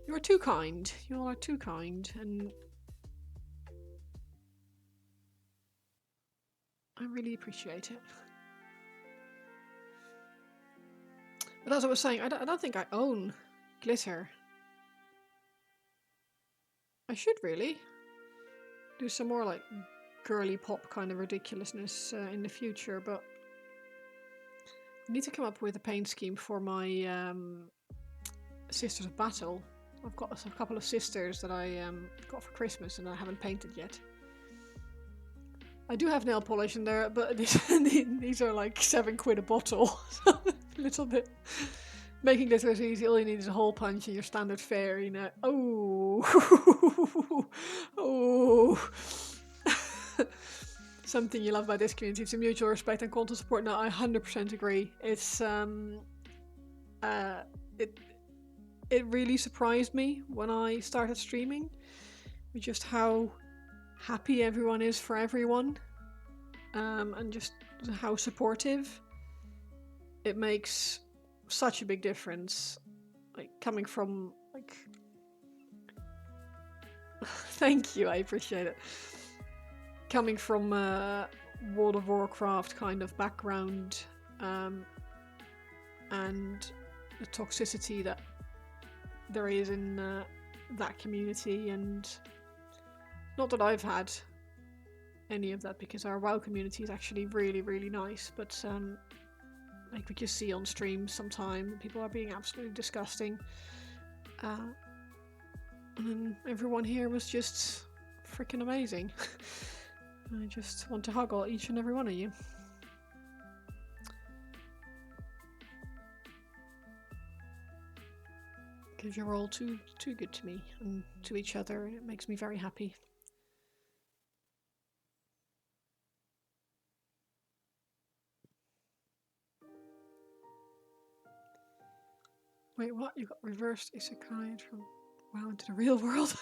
You are too kind. You all are too kind, and I really appreciate it. But as I was saying, I don't think I own glitter. I should really do some more like girly pop kind of ridiculousness in the future, but I need to come up with a paint scheme for my Sisters of Battle. I've got a couple of sisters that I got for Christmas and I haven't painted yet. I do have nail polish in there, but these are like £7 a bottle. So a little bit. Making glitter is easy. All you need is a hole punch and your standard fare, you know. Oh, oh. Something you love about this community. It's a mutual respect and content support. No, I 100% agree. It's it really surprised me when I started streaming, with just how happy everyone is for everyone, and just how supportive. It makes such a big difference. Like coming from like, thank you, I appreciate it. Coming from a World of Warcraft kind of background, and the toxicity that there is in that community, and not that I've had any of that because our WoW community is actually really, really nice, but like we just see on streams sometimes, people are being absolutely disgusting. And everyone here was just freaking amazing. I just want to hug each and every one of you. Because you're all too good to me and to each other, and it makes me very happy. Wait, what? You got reversed isekai from WoW into the real world?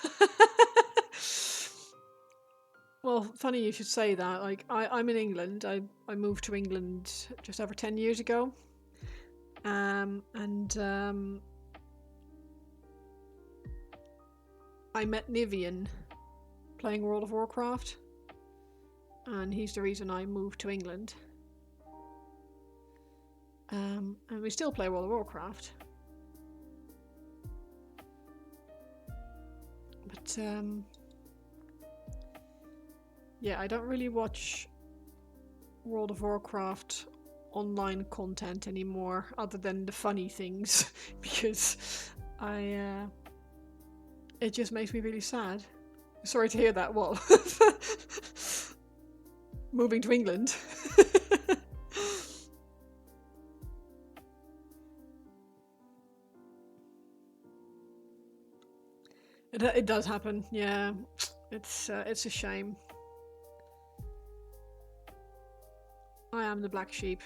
Well, funny you should say that. Like, I'm in England. I moved to England just over 10 years ago. And I met Nivian playing World of Warcraft, and he's the reason I moved to England. And we still play World of Warcraft. But yeah, I don't really watch World of Warcraft online content anymore, other than the funny things, because it just makes me really sad. Sorry to hear that. Well, moving to England. It does happen, yeah. It's a shame. I am the black sheep.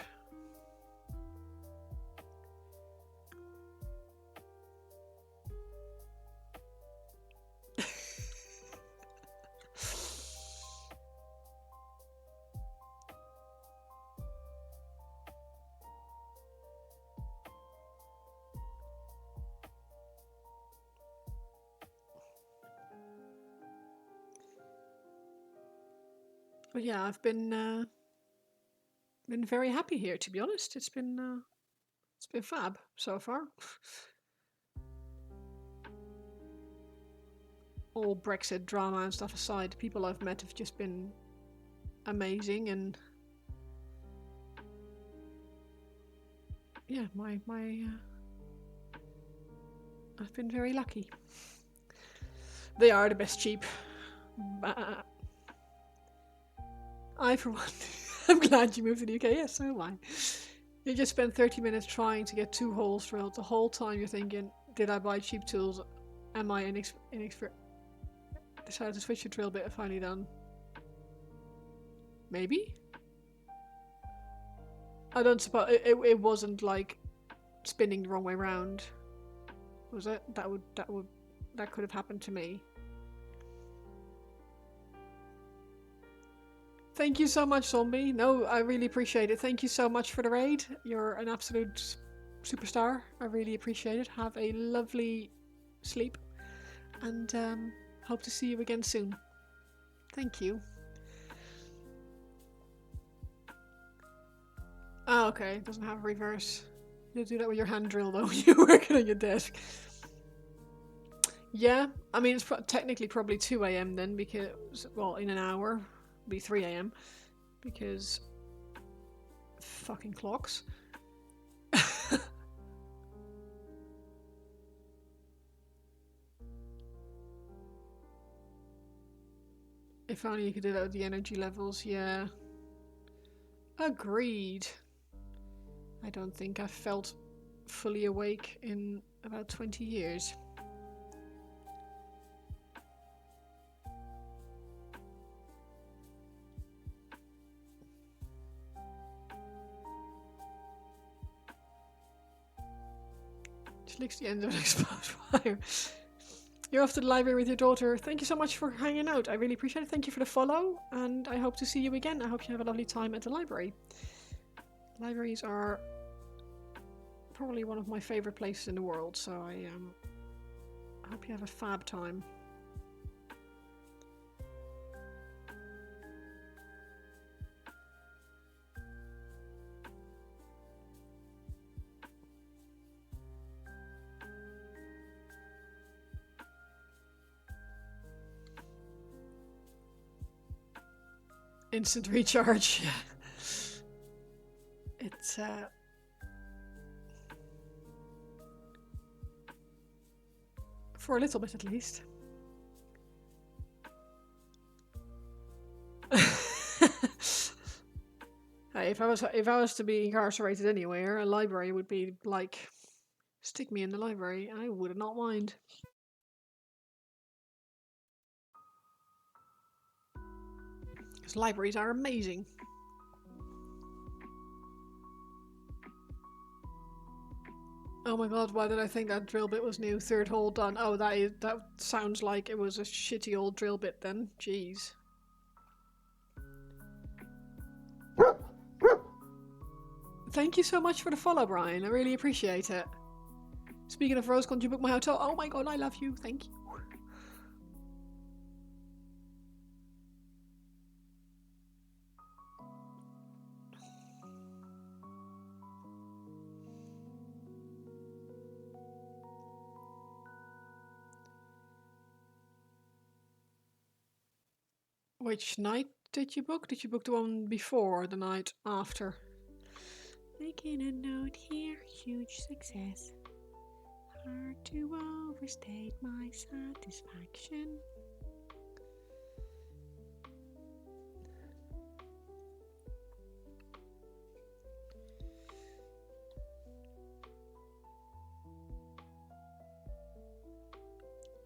But yeah, I've been very happy here, to be honest. It's been fab so far. All Brexit drama and stuff aside, the people I've met have just been amazing, and yeah, I've been very lucky. They are the best sheep. I, for one, I'm glad you moved to the UK. Yes, so am I. You just spent 30 minutes trying to get 2 holes drilled. The whole time you're thinking, did I buy cheap tools? Am I inexperienced? Decided to switch the drill bit and finally done. Maybe? I don't suppose it wasn't like spinning the wrong way round. Was it? That could have happened to me. Thank you so much, Zombie. No, I really appreciate it. Thank you so much for the raid. You're an absolute superstar. I really appreciate it. Have a lovely sleep, and hope to see you again soon. Thank you. Oh, okay. It doesn't have reverse. You do that with your hand drill though when you're working on your desk. Yeah, I mean, it's technically probably 2 AM then, because, well, in an hour, it'll be 3 AM, because fucking clocks. If only you could do that with the energy levels, yeah. Agreed. I don't think I've felt fully awake in about 20 years. She licks the end of an exposed wire. You're off to the library with your daughter. Thank you so much for hanging out. I really appreciate it. Thank you for the follow, and I hope to see you again. I hope you have a lovely time at the library. Libraries are probably one of my favourite places in the world, so I hope you have a fab time. Instant recharge. It's for a little bit at least. Hey, if I was to be incarcerated anywhere, a library would be like, stick me in the library. I would not mind. Because libraries are amazing. Oh my god, why did I think that drill bit was new? 3rd hole done. Oh, that sounds like it was a shitty old drill bit then. Jeez. Thank you so much for the follow, Brian. I really appreciate it. Speaking of Rose, can't you book my hotel? Oh my god, I love you. Thank you. Which night did you book? Did you book the one before or the night after? Making a note here, huge success. Hard to overstate my satisfaction.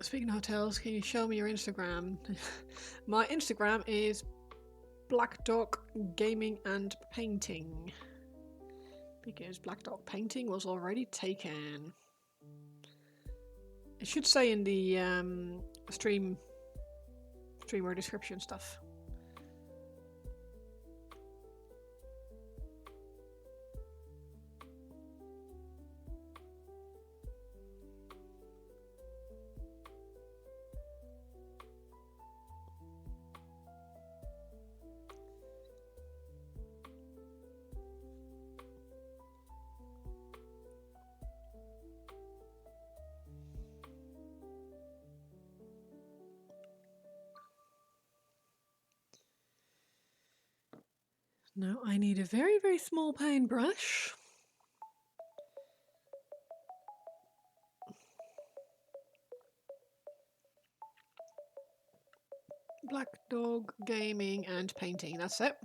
Speaking of hotels, can you show me your Instagram? My Instagram is Black Dog Gaming and Painting. Because Black Dog Painting was already taken. It should say in the streamer description stuff. Now I need a very, very small paintbrush. Black Dog Gaming and Painting, that's it.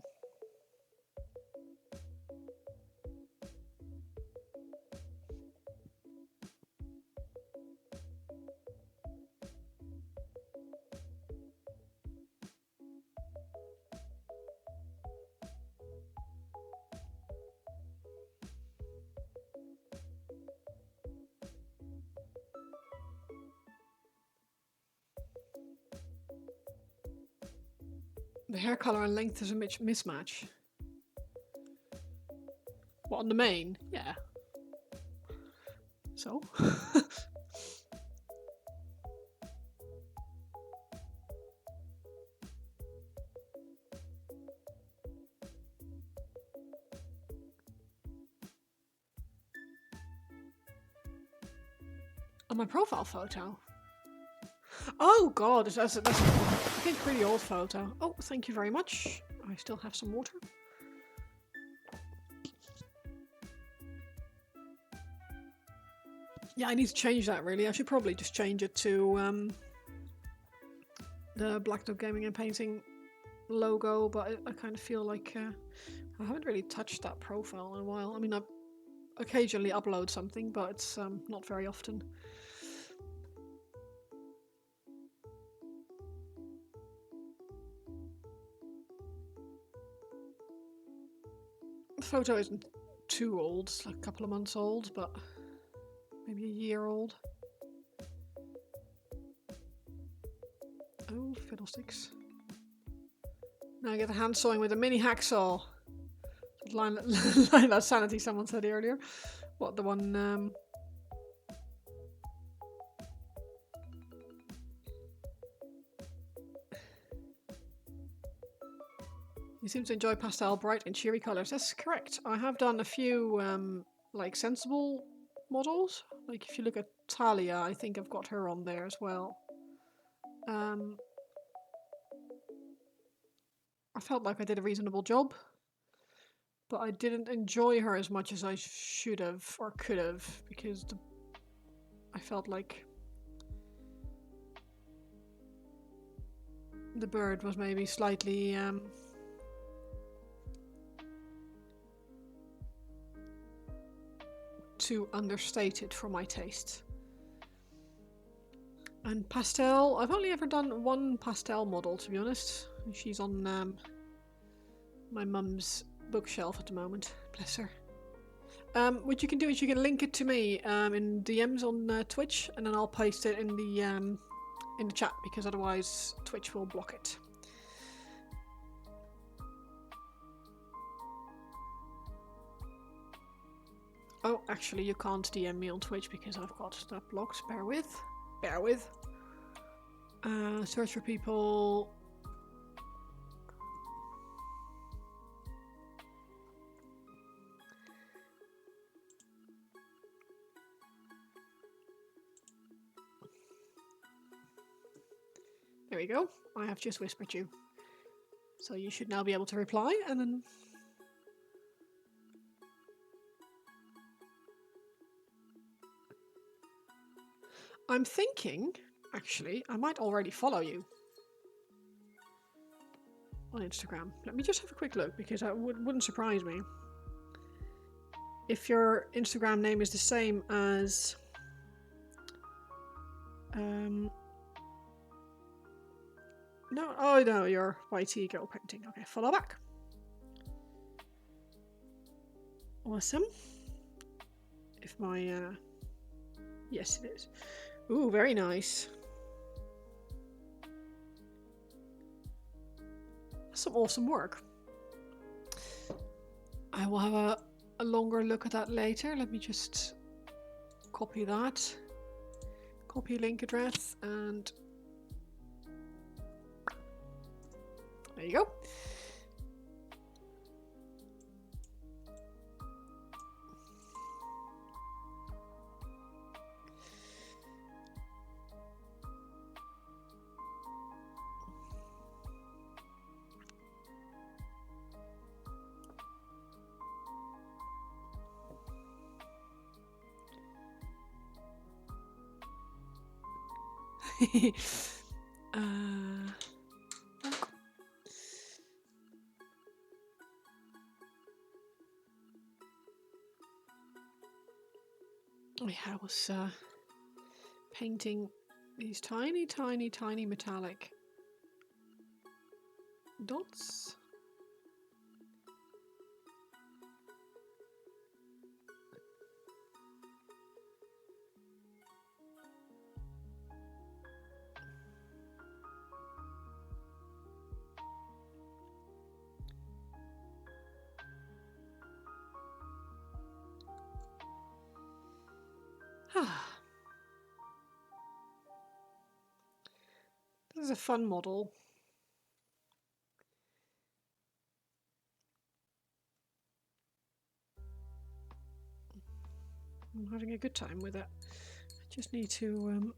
The hair color and length is a mismatch. What, on the main? Yeah. So? On my profile photo? Oh god, that's I think a pretty old photo. Oh, thank you very much. I still have some water. Yeah, I need to change that really. I should probably just change it to the Black Dog Gaming and Painting logo, but I kind of feel like I haven't really touched that profile in a while. I mean, I occasionally upload something, but it's not very often. The photo isn't too old, it's like a couple of months old, but maybe a year old. Oh, fiddlesticks. Now I get the hand sawing with a mini hacksaw. Line that sanity someone said earlier. What, the one... You seem to enjoy pastel, bright and cheery colours. That's correct. I have done a few like sensible models. Like if you look at Talia, I think I've got her on there as well. I felt like I did a reasonable job, but I didn't enjoy her as much as I should have or could have, because I felt like the bird was maybe slightly too understated for my taste. And pastel, I've only ever done one pastel model, to be honest. She's on my mum's bookshelf at the moment. Bless her. What you can do is you can link it to me in DMs on Twitch, and then I'll paste it in the chat, because otherwise Twitch will block it. Oh, actually, you can't DM me on Twitch because I've got that blocked. Bear with. Bear with. Search for people. There we go. I have just whispered you. So you should now be able to reply, and then... I'm thinking, actually, I might already follow you on Instagram. Let me just have a quick look, because that wouldn't surprise me. If your Instagram name is the same as... No, oh no, you're YT Girl Painting. Okay, follow back. Awesome. If my, yes it is. Ooh, very nice. Some awesome work. I will have a longer look at that later. Let me just copy that. Copy link address and there you go. I was painting these tiny, tiny, tiny metallic dots. This is a fun model. I'm having a good time with it. I just need to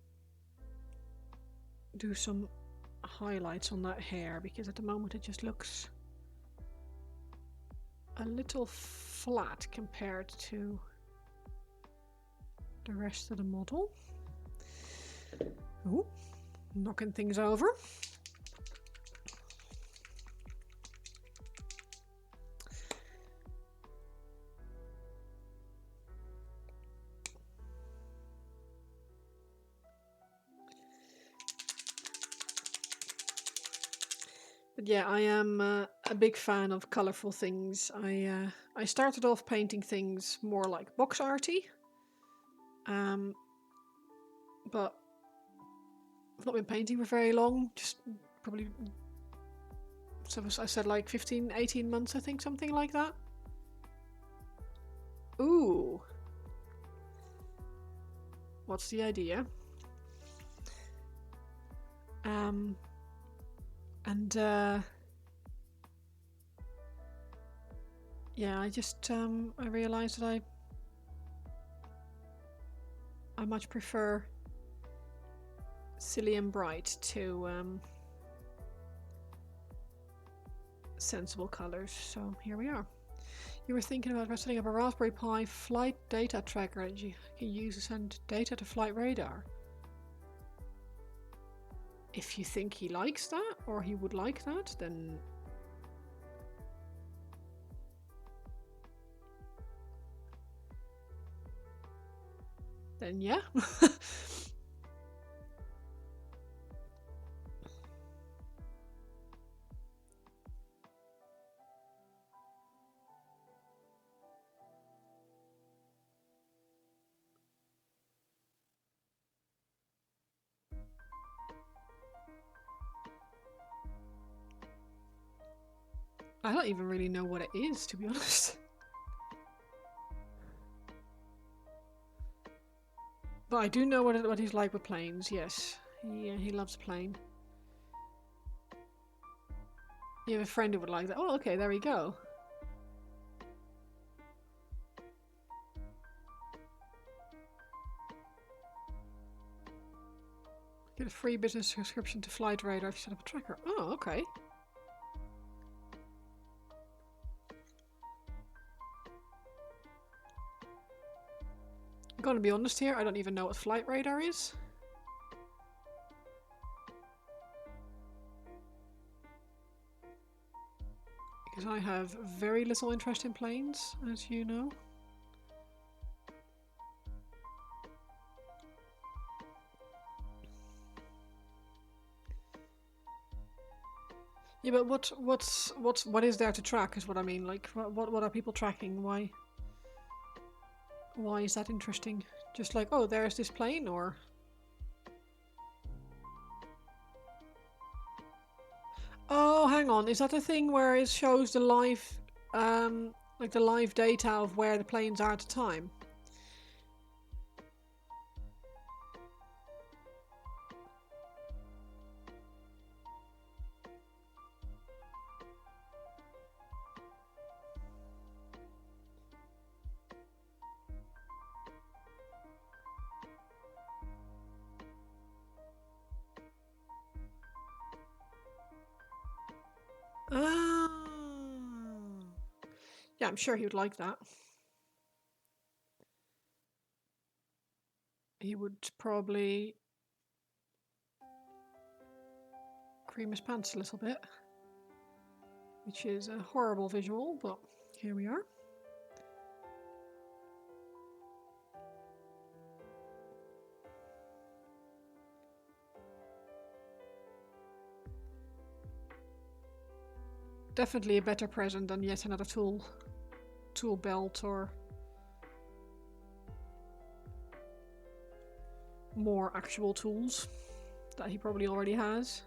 do some highlights on that hair, because at the moment it just looks a little flat compared to the rest of the model. Ooh, knocking things over. But yeah, I am a big fan of colourful things. I started off painting things more like box arty, but I've not been painting for very long. Just probably, so I said like 15, 18 months, I think, something like that. Ooh, what's the idea? Yeah, I just I realized that I much prefer silly and bright to sensible colors. So here we are. You were thinking about setting up a Raspberry Pi flight data tracker that you can use to send data to flight radar. If you think he likes that, or he would like that, then yeah. I don't even really know what it is, to be honest. But I do know what he's like with planes, yes. He loves plane. You have a friend who would like that. Oh, okay, there we go. Get a free business subscription to Flight Radar if you set up a tracker. Oh, okay. gonna be honest here, I don't even know what flight radar is. Because I have very little interest in planes, as you know. Yeah, but what is there to track is what I mean. Like, what are people tracking? Why is that interesting? Just like, oh, there's this plane, or oh, hang on, is that the thing where it shows the live, like the live data of where the planes are at the time? Ah. Yeah, I'm sure he would like that. He would probably cream his pants a little bit, which is a horrible visual, but here we are. Definitely a better present than yet another tool belt or more actual tools that he probably already has.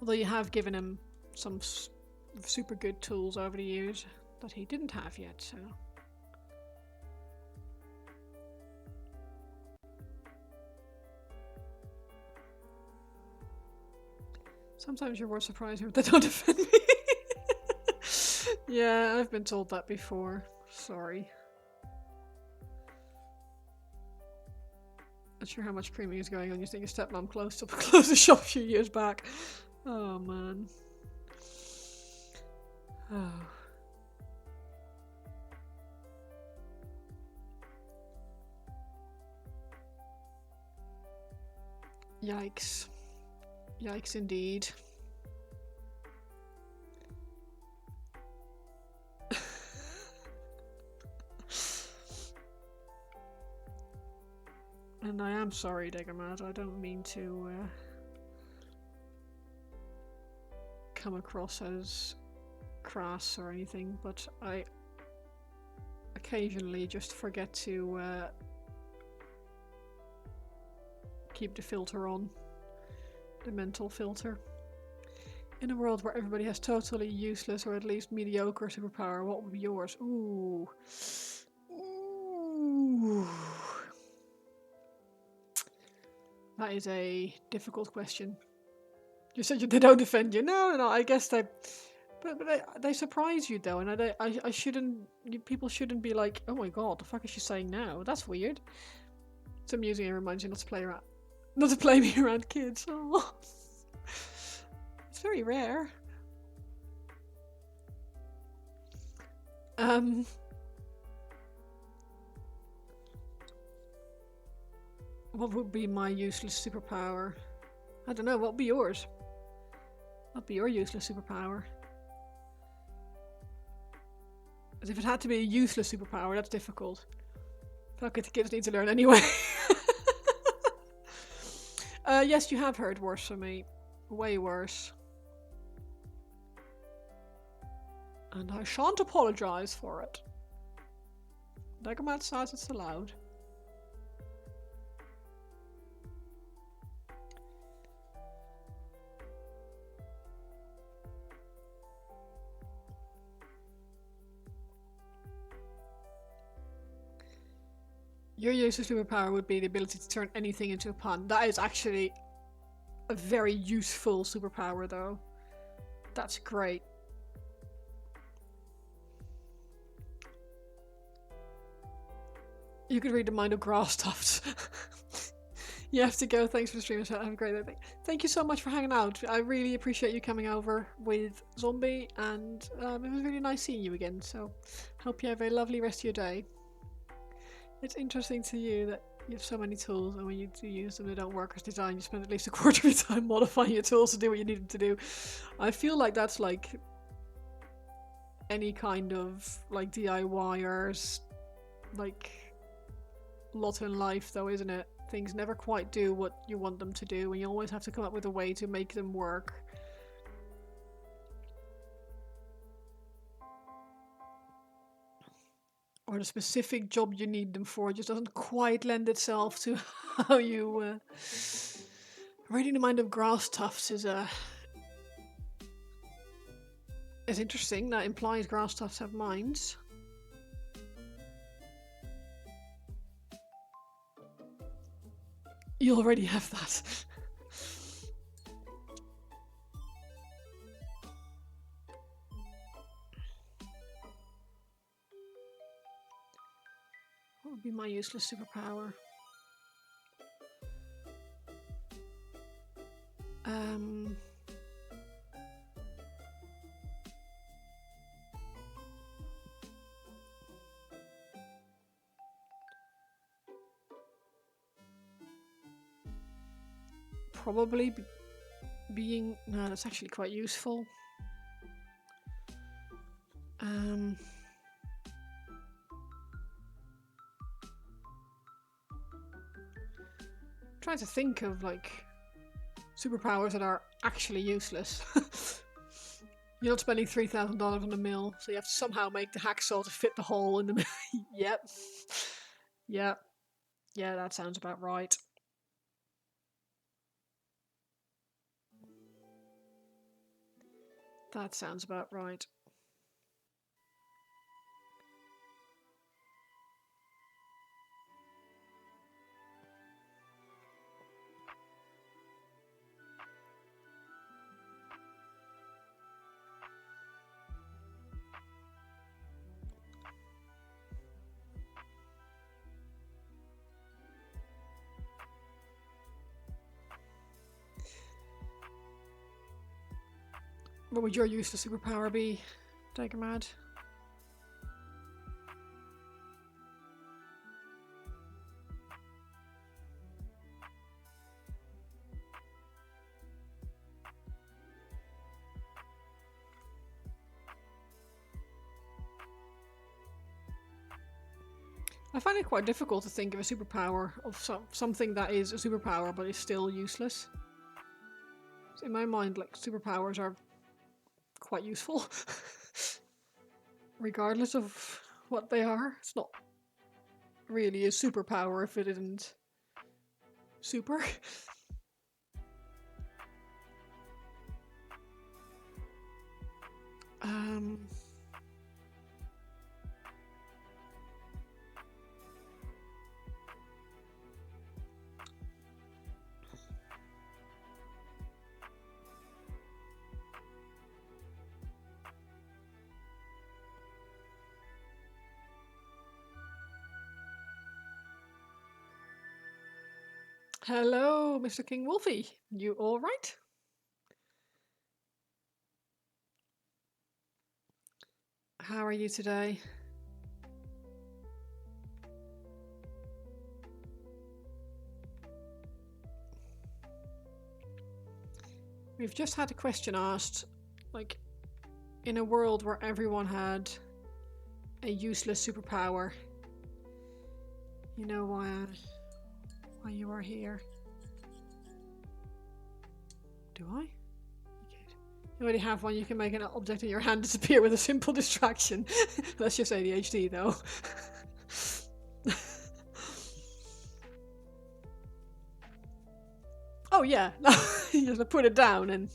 Although you have given him some super good tools over the years that he didn't have yet, so. Sometimes you're more surprised if they don't offend me. Yeah, I've been told that before. Sorry. Not sure how much creaming is going on. You think your stepmom closed the shop a few years back. Oh man. Oh. Yikes. Yikes indeed. And I am sorry, Degamad. I don't mean to come across as crass or anything, but I occasionally just forget to keep the filter on. The mental filter. In a world where everybody has totally useless or at least mediocre superpower, what would be yours? Ooh. Ooh. That is a difficult question. You said they don't defend you. No, I guess they... But they surprise you though, and I shouldn't... People shouldn't be like, oh my god, the fuck is she saying now? That's weird. It's amusing, it reminds you not to play around... Not to play me around kids. Oh. It's very rare. What would be my useless superpower? I don't know, what would be yours? What would be your useless superpower? As if it had to be a useless superpower, that's difficult. Fuck it, the kids need to learn anyway. Yes, you have heard worse from me. Way worse. And I shan't apologise for it. Degamat says it's allowed. Your useless superpower would be the ability to turn anything into a pun. That is actually a very useful superpower though. That's great. You could read the mind of grass tufts. You have to go. Thanks for the stream. Have a great day. Thank you so much for hanging out. I really appreciate you coming over with Zombie, and it was really nice seeing you again. So, hope you have a lovely rest of your day. It's interesting to you that you have so many tools, and when you do use them, they don't work as designed. You spend at least a quarter of your time modifying your tools to do what you need them to do. I feel like that's like any kind of like DIYers, like lot in life, though, isn't it? Things never quite do what you want them to do, and you always have to come up with a way to make them work. Or the specific job you need them for just doesn't quite lend itself to how you... Reading the mind of grass tufts is interesting. That implies grass tufts have minds. You already have that. What would be my useless superpower? Probably being... No, that's actually quite useful. Trying to think of like superpowers that are actually useless. You're not spending $3,000 on a mill, so you have to somehow make the hacksaw to fit the hole in the mill. Yep. Yep. Yeah, that sounds about right. That sounds about right. What would your useless superpower be, Daggermad? I find it quite difficult to think of a superpower, of something that is a superpower but is still useless. So in my mind, like, superpowers are quite useful. Regardless of what they are. It's not really a superpower if it isn't super. Hello, Mr. King Wolfie. You all right? How are you today? We've just had a question asked, like, in a world where everyone had a useless superpower, you know why you are here. Do I? You already have one. You can make an object in your hand disappear with a simple distraction. That's just ADHD, though. Oh yeah, you just put it down and.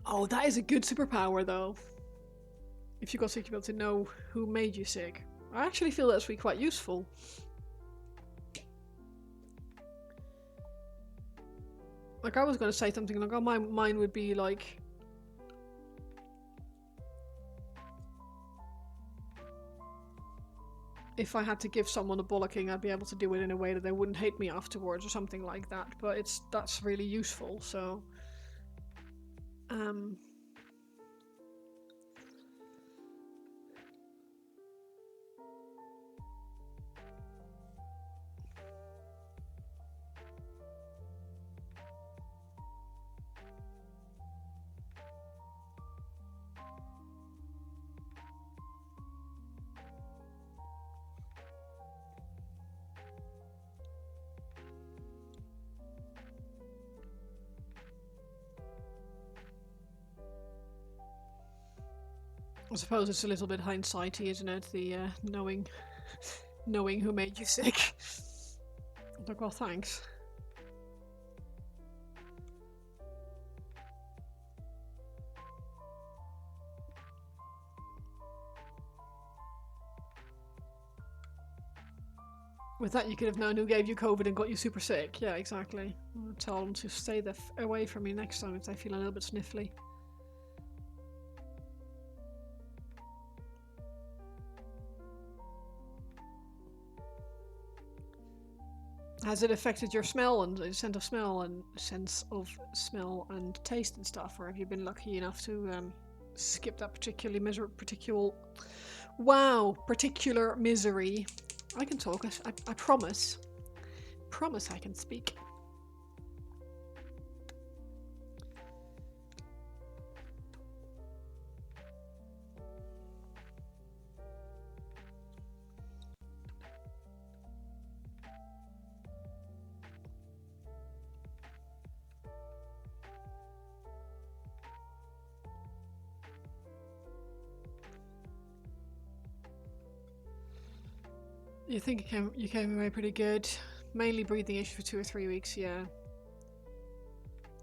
Oh, that is a good superpower, though. If you got sick, you'll be able to know who made you sick. I actually feel that's really quite useful. Like, I was going to say something like, oh, mine would be like... if I had to give someone a bollocking, I'd be able to do it in a way that they wouldn't hate me afterwards or something like that. But that's really useful. So, I suppose it's a little bit hindsighty, isn't it? The knowing who made you sick. Like, well, thanks. With that, you could have known who gave you COVID and got you super sick. Yeah, exactly. I'll tell them to stay away from me next time if they feel a little bit sniffly. Has it affected your smell and sense of smell and taste and stuff, or have you been lucky enough to skip that particular misery? I can talk. I promise. Promise I can speak. You think you came away pretty good? Mainly breathing issue for 2 or 3 weeks, yeah.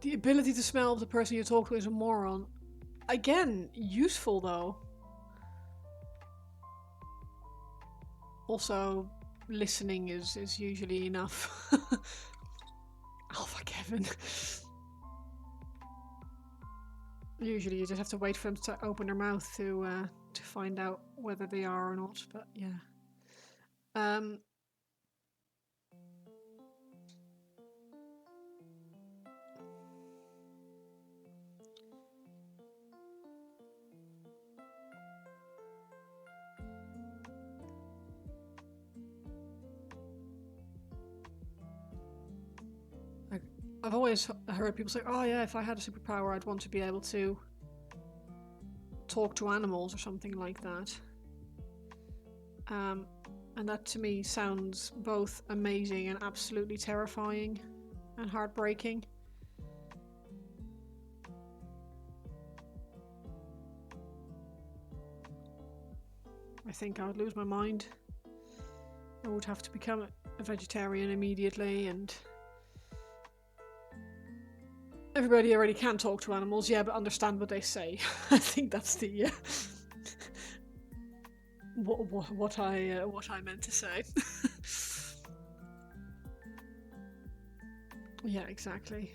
The ability to smell of the person you talk to is a moron. Again, useful though. Also, listening is usually enough. Alpha Kevin. Usually you just have to wait for them to open their mouth to find out whether they are or not, but yeah. I've always heard people say, oh yeah, if I had a superpower, I'd want to be able to talk to animals or something like that. And that to me sounds both amazing and absolutely terrifying and heartbreaking. I think I would lose my mind. I would have to become a vegetarian immediately, and everybody already can talk to animals, yeah, but understand what they say. I think that's the what I meant to say. Yeah, exactly.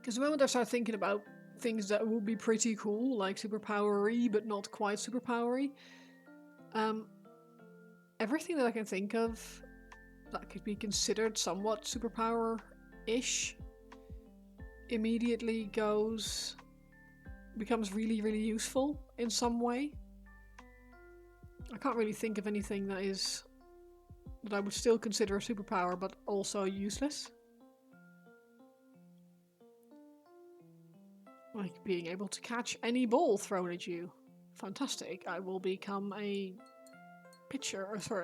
Because the moment I start thinking about things that would be pretty cool, like superpowery, but not quite superpowery, everything that I can think of that could be considered somewhat superpower-ish immediately becomes really, really useful in some way. I can't really think of anything that I would still consider a superpower, but also useless. Like being able to catch any ball thrown at you. Fantastic. I will become a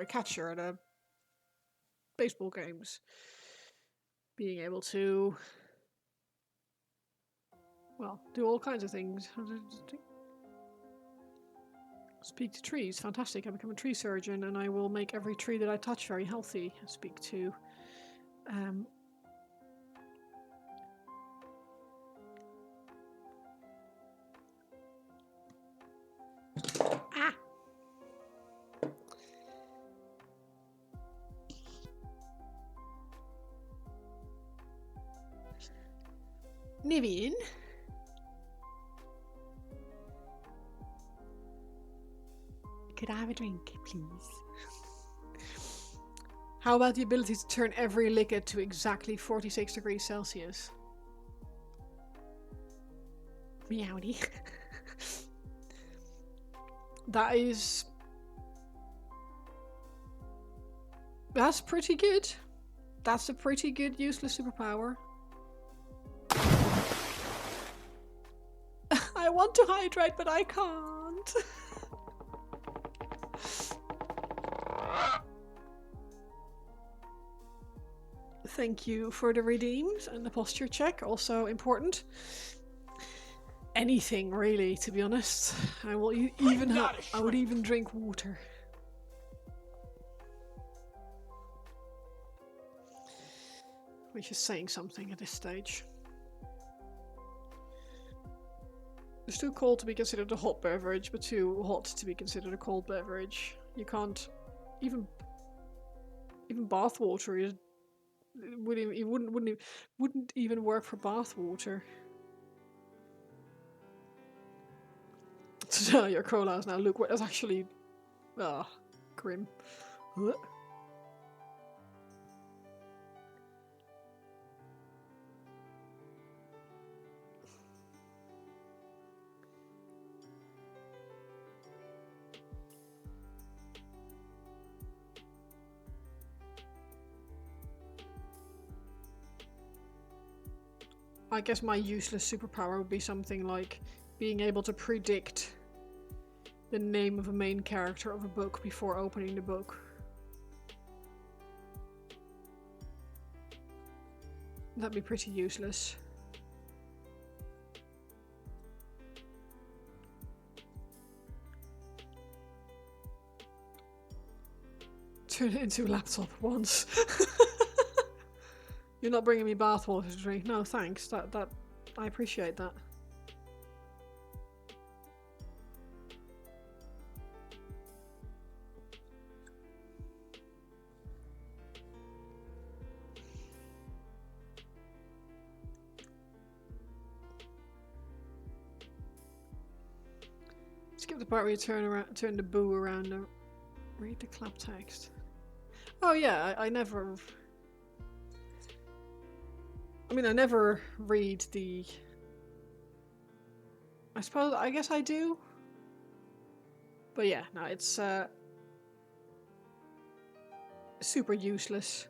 catcher at baseball games. Being able to, well, do all kinds of things. Speak to trees. Fantastic. I become a tree surgeon and I will make every tree that I touch very healthy. Speak to Nivian. Could I have a drink, please? How about the ability to turn every liquid to exactly 46 degrees Celsius? Meowdy. That is... That's pretty good. That's a pretty good useless superpower. I want to hydrate, but I can't. Thank you for the redeems and the posture check, also important. Anything really, to be honest. I will even I would even drink water. Which is saying something at this stage. It's too cold to be considered a hot beverage, but too hot to be considered a cold beverage. You can't even bath water is wouldn't even work for bath water. So your cola is now lukewarm. That's actually grim. I guess my useless superpower would be something like being able to predict the name of a main character of a book before opening the book. That'd be pretty useless. Turn it into a laptop once. You're not bringing me bathwater to drink. No, thanks. That I appreciate that. Skip the part where you turn the boo around and read the clap text. Oh yeah, I never read the... I guess I do. But yeah, no, it's super useless.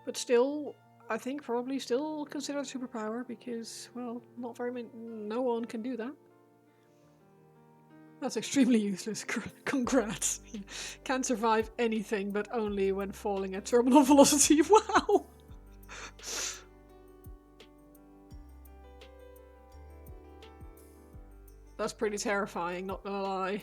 But still, I think probably still considered a superpower because, well, not very many, no one can do that. That's extremely useless. Congrats. Can't survive anything but only when falling at terminal velocity. Wow! That's pretty terrifying, not gonna lie.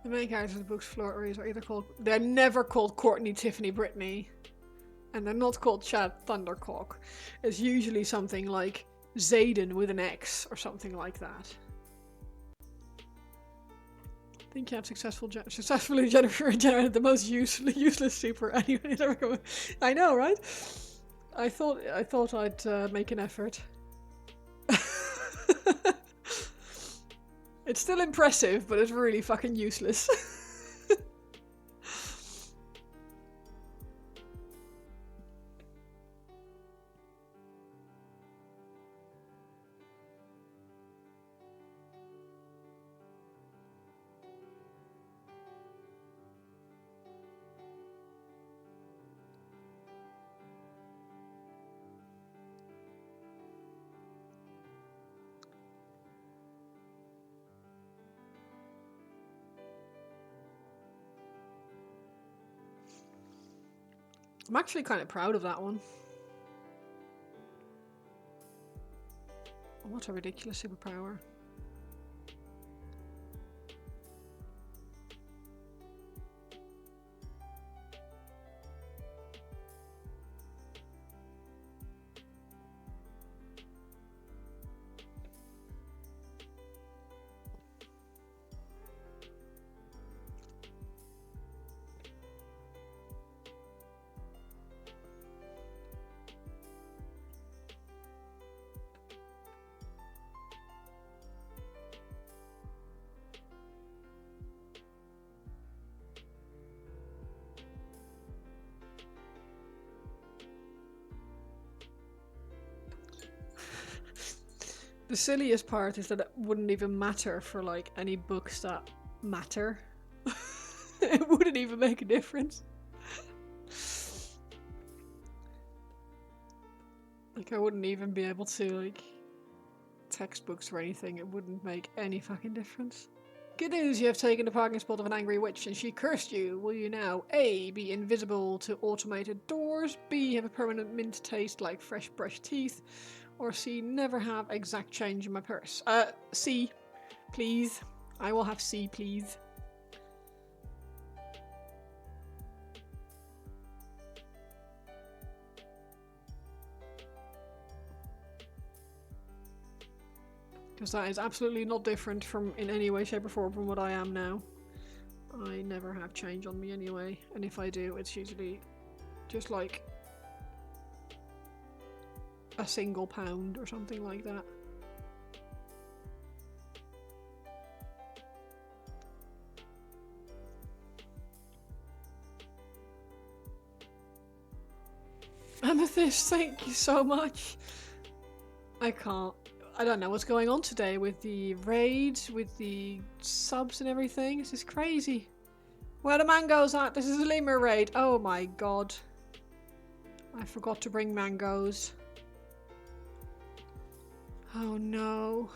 The main characters of the book's flirties are either called... They're never called Courtney, Tiffany, Brittany. And they're not called Chad Thundercock. It's usually something like Zayden with an X or something like that. I think you have successfully generated the most useless super anyway. I know, right? I thought I'd make an effort. It's still impressive, but it's really fucking useless. I'm actually kind of proud of that one. What a ridiculous superpower. The silliest part is that it wouldn't even matter for like any books that matter. It wouldn't even make a difference. Like I wouldn't even be able to like textbooks or anything. It wouldn't make any fucking difference. Good news, you have taken the parking spot of an angry witch and she cursed you. Will you now A. be invisible to automated doors, B. have a permanent mint taste like fresh brushed teeth, or C. never have exact change in my purse? C, please. I will have C, please. Because that is absolutely not different from in any way, shape or form from what I am now. I never have change on me anyway, and if I do, it's usually just like a single pound or something like that. Amethyst, thank you so much. I don't know what's going on today with the raids, with the subs and everything. This is crazy. Where the mangoes at? This is a lemur raid. Oh my god. I forgot to bring mangoes. Oh no.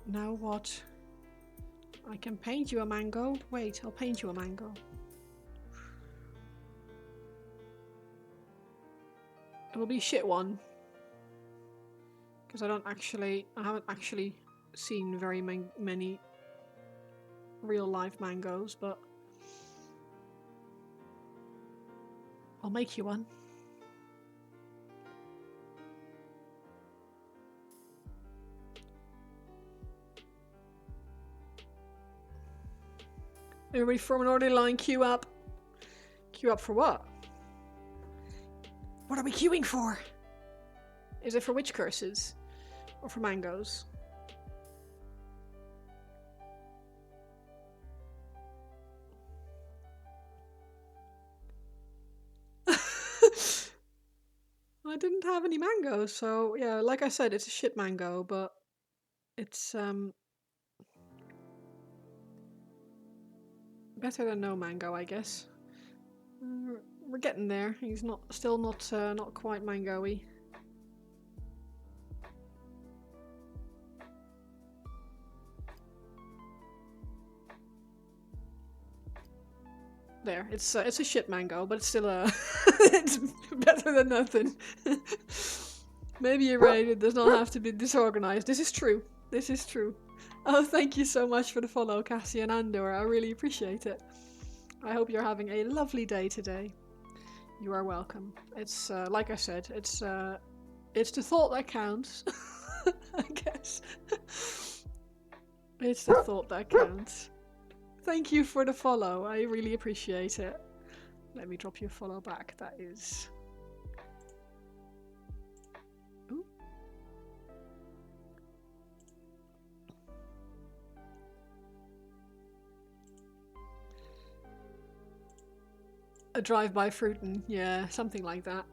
Now what? I can paint you a mango. Wait, I'll paint you a mango. It'll be a shit one. Because I haven't actually seen very many real life mangoes, but I'll make you one. Everybody from an orderly line, queue up. Queue up for what? What are we queuing for? Is it for witch curses? Or for mangoes? I didn't have any mangoes, so yeah, like I said, it's a shit mango, but it's better than no mango, I guess. We're getting there. He's still not quite mango-y. There, it's a shit mango, but it's still it's better than nothing. Maybe you're right. It does not have to be disorganized. This is true. This is true. Oh, thank you so much for the follow, Cassie and Andor. I really appreciate it. I hope you're having a lovely day today. You are welcome. It's like I said. It's the thought that counts. I guess. It's the thought that counts. Thank you for the follow. I really appreciate it. Let me drop you a follow back. That is. Ooh. A drive-by fruitin', yeah, something like that.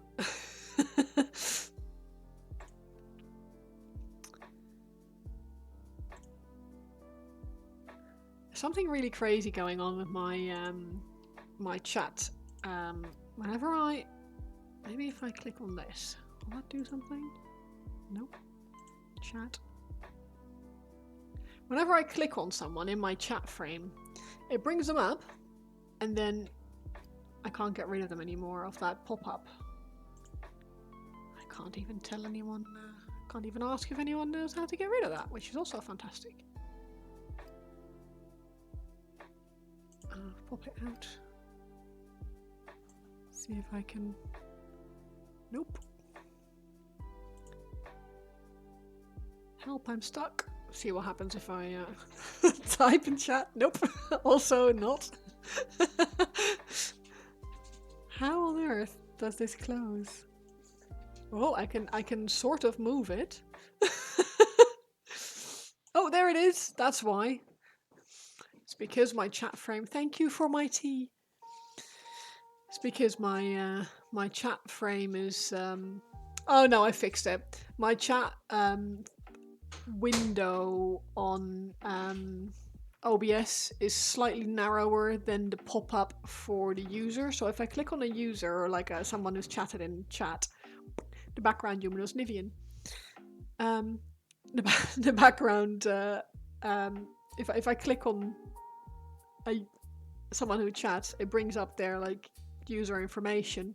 Something really crazy going on with my my chat. Whenever maybe if I click on this, will that do something? Nope. Chat. Whenever I click on someone in my chat frame, it brings them up, and then I can't get rid of them anymore off that pop-up. I can't even tell anyone. Can't even ask if anyone knows how to get rid of that, which is also fantastic. Pop it out. See if I can. Nope. Help, I'm stuck. See what happens if I type in chat. Nope. Also not. How on earth does this close? Oh, I can sort of move it. Oh, there it is. That's why. It's because my chat frame. Thank you for my tea. It's because my my chat frame is Oh no, I fixed it. My chat window on OBS is slightly narrower than the pop-up for the user. So if I click on a user or like someone who's chatted in chat, the background human was Nivian. The background if I click on someone who chats, it brings up their like user information,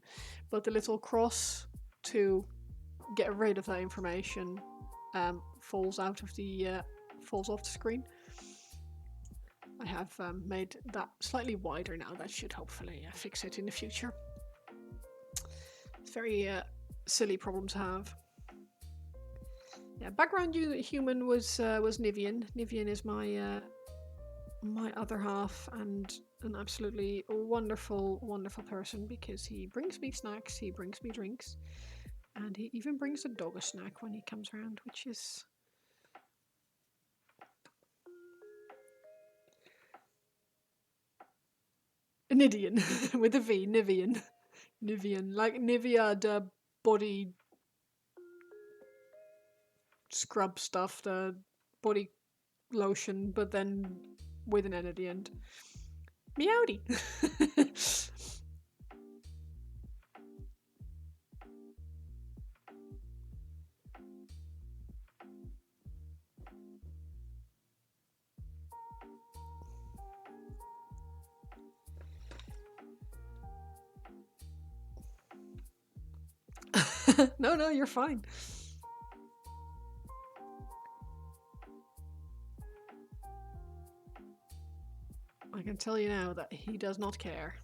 but the little cross to get rid of that information falls off the screen. I have made that slightly wider now. That should hopefully fix it in the future. It's a very silly problem to have. Yeah, background human was Nivian. Nivian is my my other half and an absolutely wonderful, wonderful person because he brings me snacks, he brings me drinks, and he even brings the dog a snack when he comes around, which is Nidian with a V, Nivian. Nivian, like Nivea, the body scrub stuff, the body lotion, but then with an N at the end. Meowdy. No, you're fine. I can tell you now that he does not care.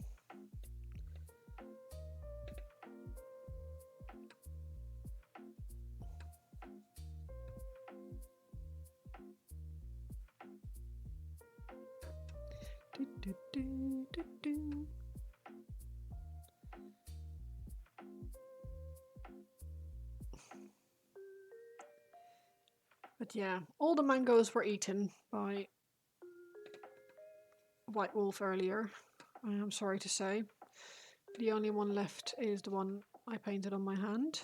But yeah, all the mangoes were eaten by White Wolf earlier, I am sorry to say. The only one left is the one I painted on my hand.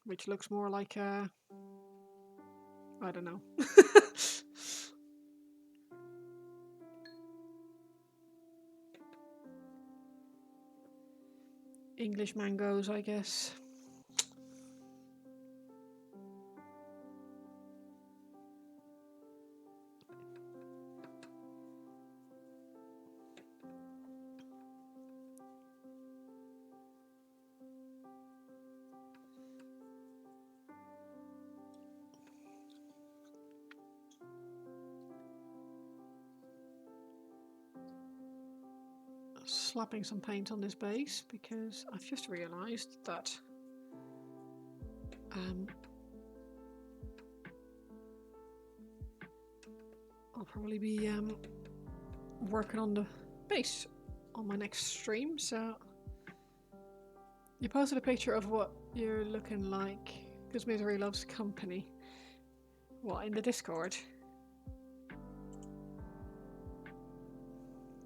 Which looks more like a... I don't know. English mangoes, I guess. Slapping some paint on this base because I've just realised that I'll probably be working on the base on my next stream. So you posted a picture of what you're looking like because Misery loves company. What, in the Discord?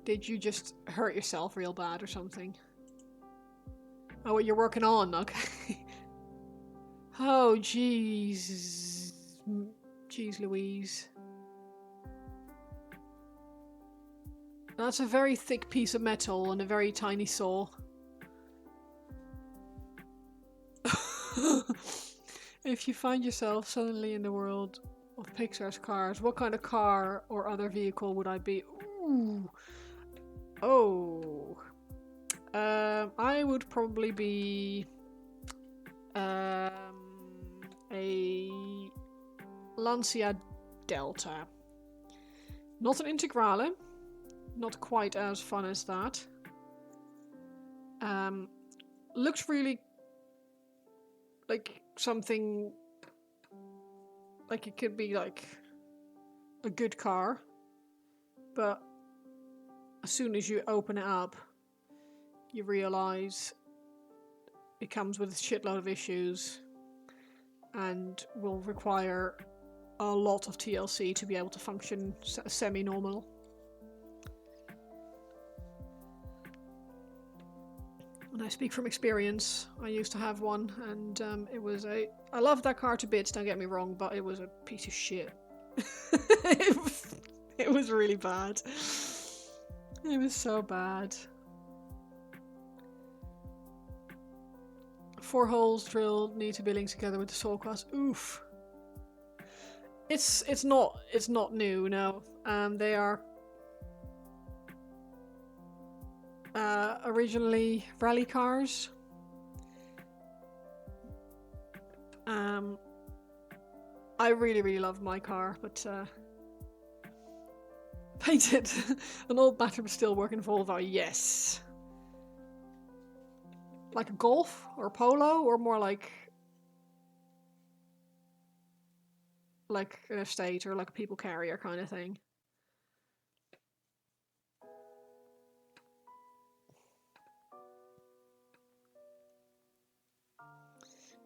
Did you just hurt yourself real bad or something? Oh, what you're working on? Okay. Oh, jeez. Jeez Louise. That's a very thick piece of metal and a very tiny saw. If you find yourself suddenly in the world of Pixar's cars, what kind of car or other vehicle would I be? Ooh. Oh. I would probably be a Lancia Delta. Not an Integrale. Not quite as fun as that. Looks really like something like it could be like a good car, but as soon as you open it up, you realize it comes with a shitload of issues and will require a lot of TLC to be able to function semi-normal. I speak from experience. I used to have one, and it was a... I love that car to bits, don't get me wrong, but it was a piece of shit. It was really bad. It was so bad. 4 holes drilled need to be linked together with the soul class. Oof. It's not new, no. They are originally rally cars. I really love my car, but painted an old battered but still working Volvo. Yes. Like a Golf or a Polo, or more like an estate or like a people carrier kind of thing.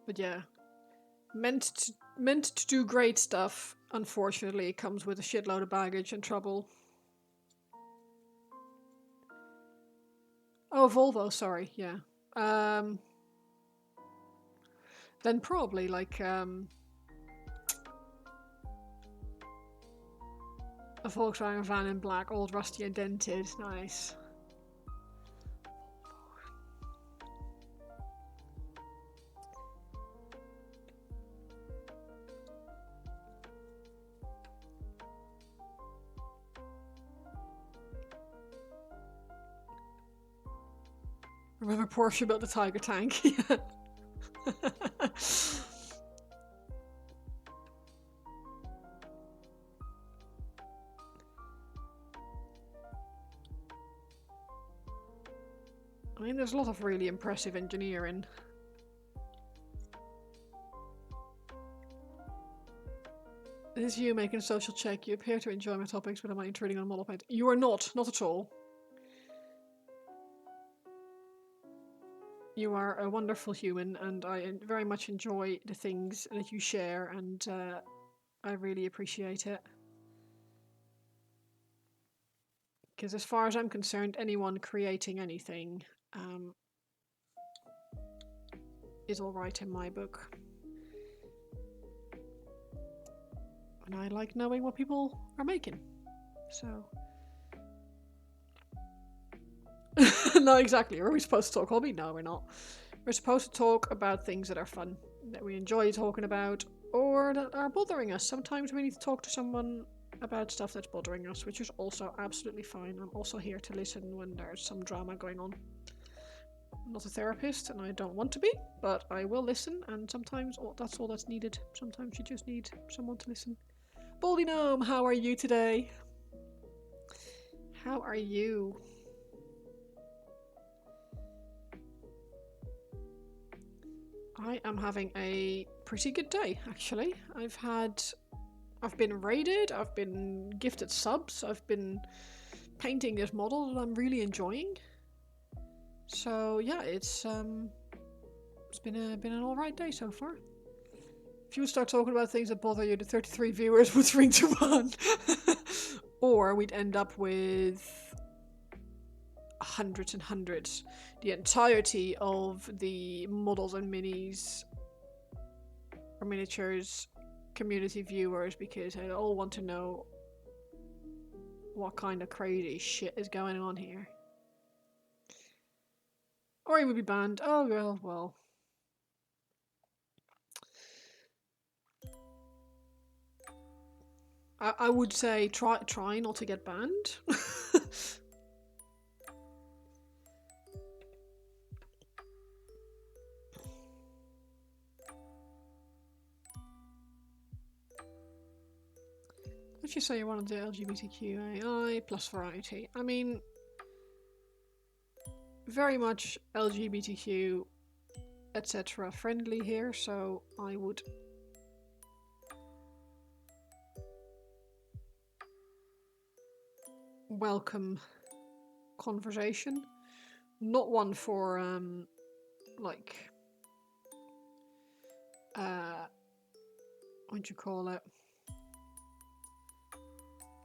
But yeah, meant to do great stuff. Unfortunately, it comes with a shitload of baggage and trouble. Oh, Volvo, sorry, yeah. Then probably like a Volkswagen van in black, old, rusty, and dented. Nice. Remember Porsche built the Tiger tank? Yeah. I mean, there's a lot of really impressive engineering. This is you making a social check. You appear to enjoy my topics, but am I intruding on model paint? You are not at all. You are a wonderful human, and I very much enjoy the things that you share, and I really appreciate it. Because as far as I'm concerned, anyone creating anything is alright in my book. And I like knowing what people are making. So... No, exactly. Are we supposed to talk hobby? No, we're not. We're supposed to talk about things that are fun, that we enjoy talking about, or that are bothering us. Sometimes we need to talk to someone about stuff that's bothering us, which is also absolutely fine. I'm also here to listen when there's some drama going on. I'm not a therapist, and I don't want to be, but I will listen, and sometimes that's all that's needed. Sometimes you just need someone to listen. Baldy Gnome, how are you today? How are you? I am having a pretty good day, actually. I've been raided, I've been gifted subs, I've been painting this model that I'm really enjoying. So yeah, it's been an alright day so far. If you would start talking about things that bother you, the 33 viewers would shrink to 1. Or we'd end up with hundreds and hundreds. The entirety of the models and minis or miniatures community viewers, because they all want to know what kind of crazy shit is going on here. Or he would be banned. Oh well. I would say try not to get banned. What you say you wanted the LGBTQAI plus variety? I mean, very much LGBTQ etc. friendly here, so I would welcome conversation. Not one for like what'd you call it?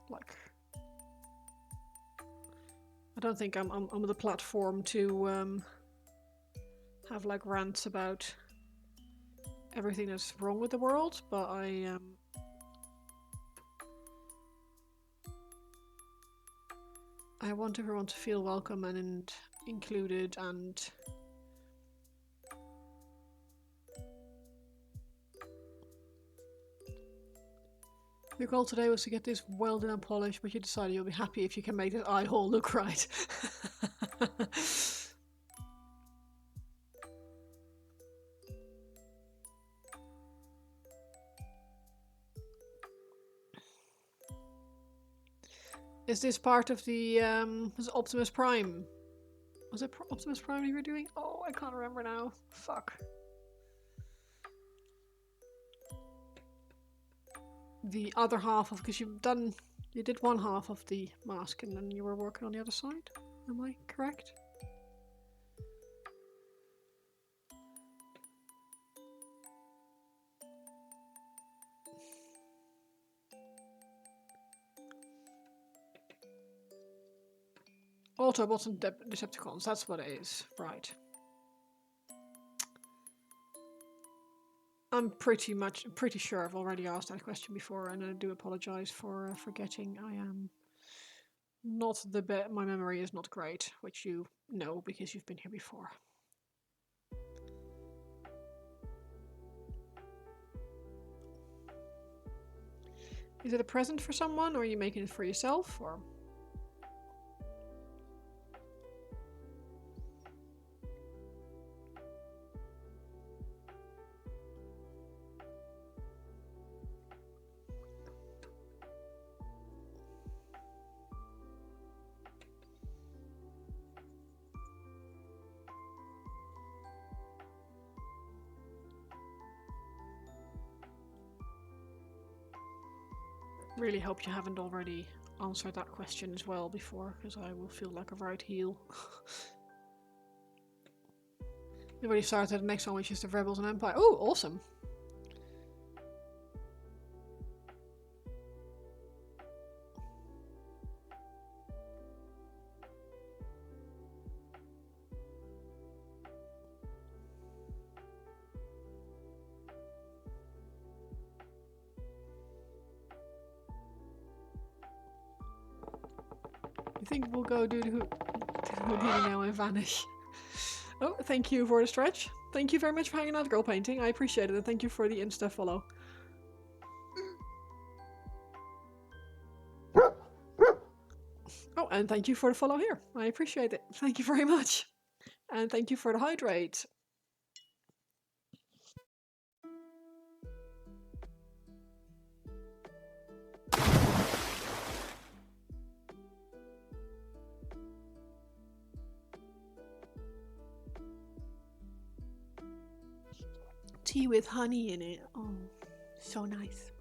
Like, I don't think I'm the platform to have like rants about everything that's wrong with the world, but I want everyone to feel welcome and included, and your goal today was to get this welded and polished, but you decided you'll be happy if you can make this eye hole look right. Is this part of the was it Optimus Prime? Was it Optimus Prime you were doing? Oh, I can't remember now. Fuck. The other half of, because you did one half of the mask and then you were working on the other side. Am I correct? Autobots and Decepticons, that's what it is, right. I'm pretty sure I've already asked that question before, and I do apologize for forgetting. I am not the best. My memory is not great, which you know because you've been here before. Is it a present for someone, or are you making it for yourself, or? Really hope you haven't already answered that question as well before, because I will feel like a right heel. We've already started the next one, which is the Rebels and Empire. Oh, awesome! I think we'll go do the Houdini now and vanish. Oh, thank you for the stretch. Thank you very much for hanging out, girl painting. I appreciate it, and thank you for the Insta follow. Oh, and thank you for the follow here. I appreciate it. Thank you very much. And thank you for the hydrate. Tea with honey in it. Oh, so nice.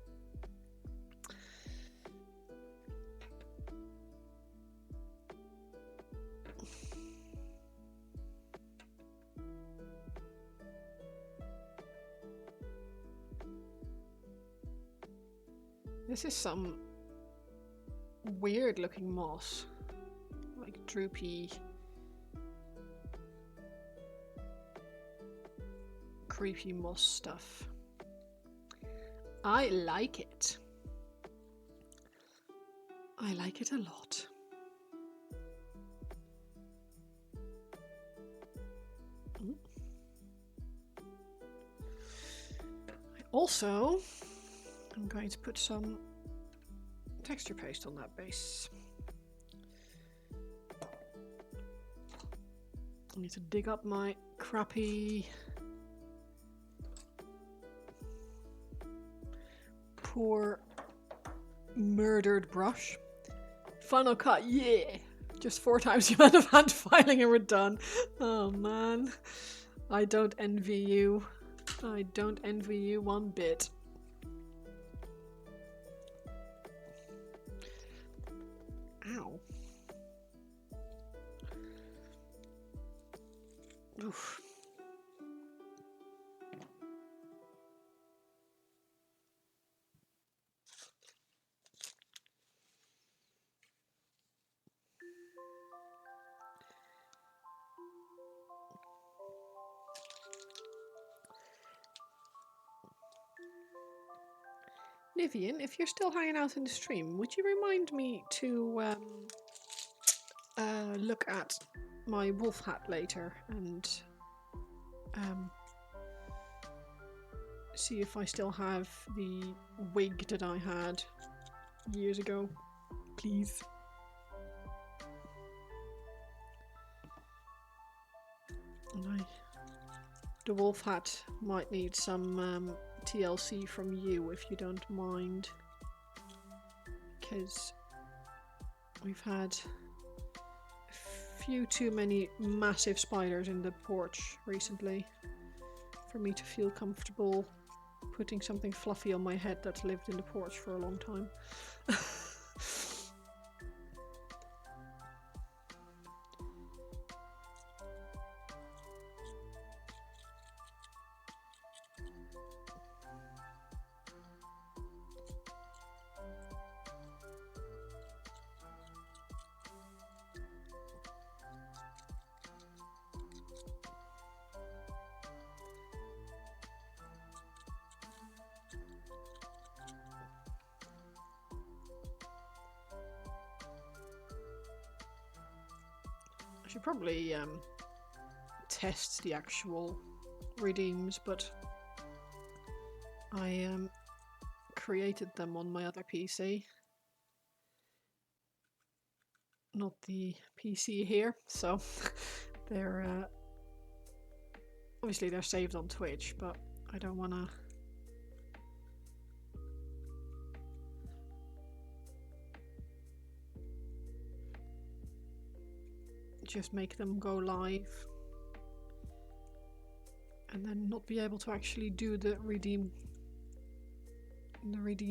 This is some weird looking moss. Like droopy, creepy moss stuff. I like it. I like it a lot. Also, I'm going to put some texture paste on that base. I need to dig up my crappy poor murdered brush. Final cut, yeah! Just 4 times the amount of hand filing and we're done. Oh man. I don't envy you. I don't envy you one bit. Ow. Oof. Nivian, if you're still hanging out in the stream, would you remind me to look at my wolf hat later and see if I still have the wig that I had years ago, please? The wolf hat might need some TLC from you if you don't mind, because we've had a few too many massive spiders in the porch recently for me to feel comfortable putting something fluffy on my head that's lived in the porch for a long time. I should probably test the actual redeems, but I created them on my other PC, not the PC here, so they're obviously they're saved on Twitch, but I don't want to just make them go live and then not be able to actually do the redeem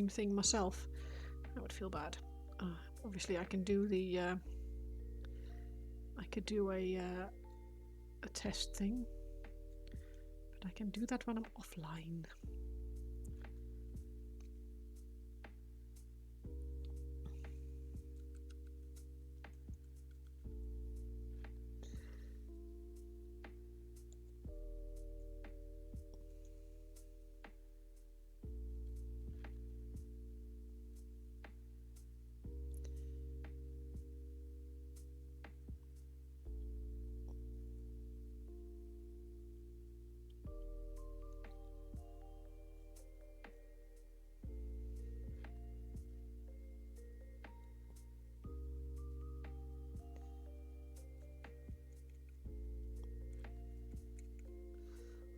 thing myself. That would feel bad. Obviously I can do the I could do a test thing, but I can do that when I'm offline.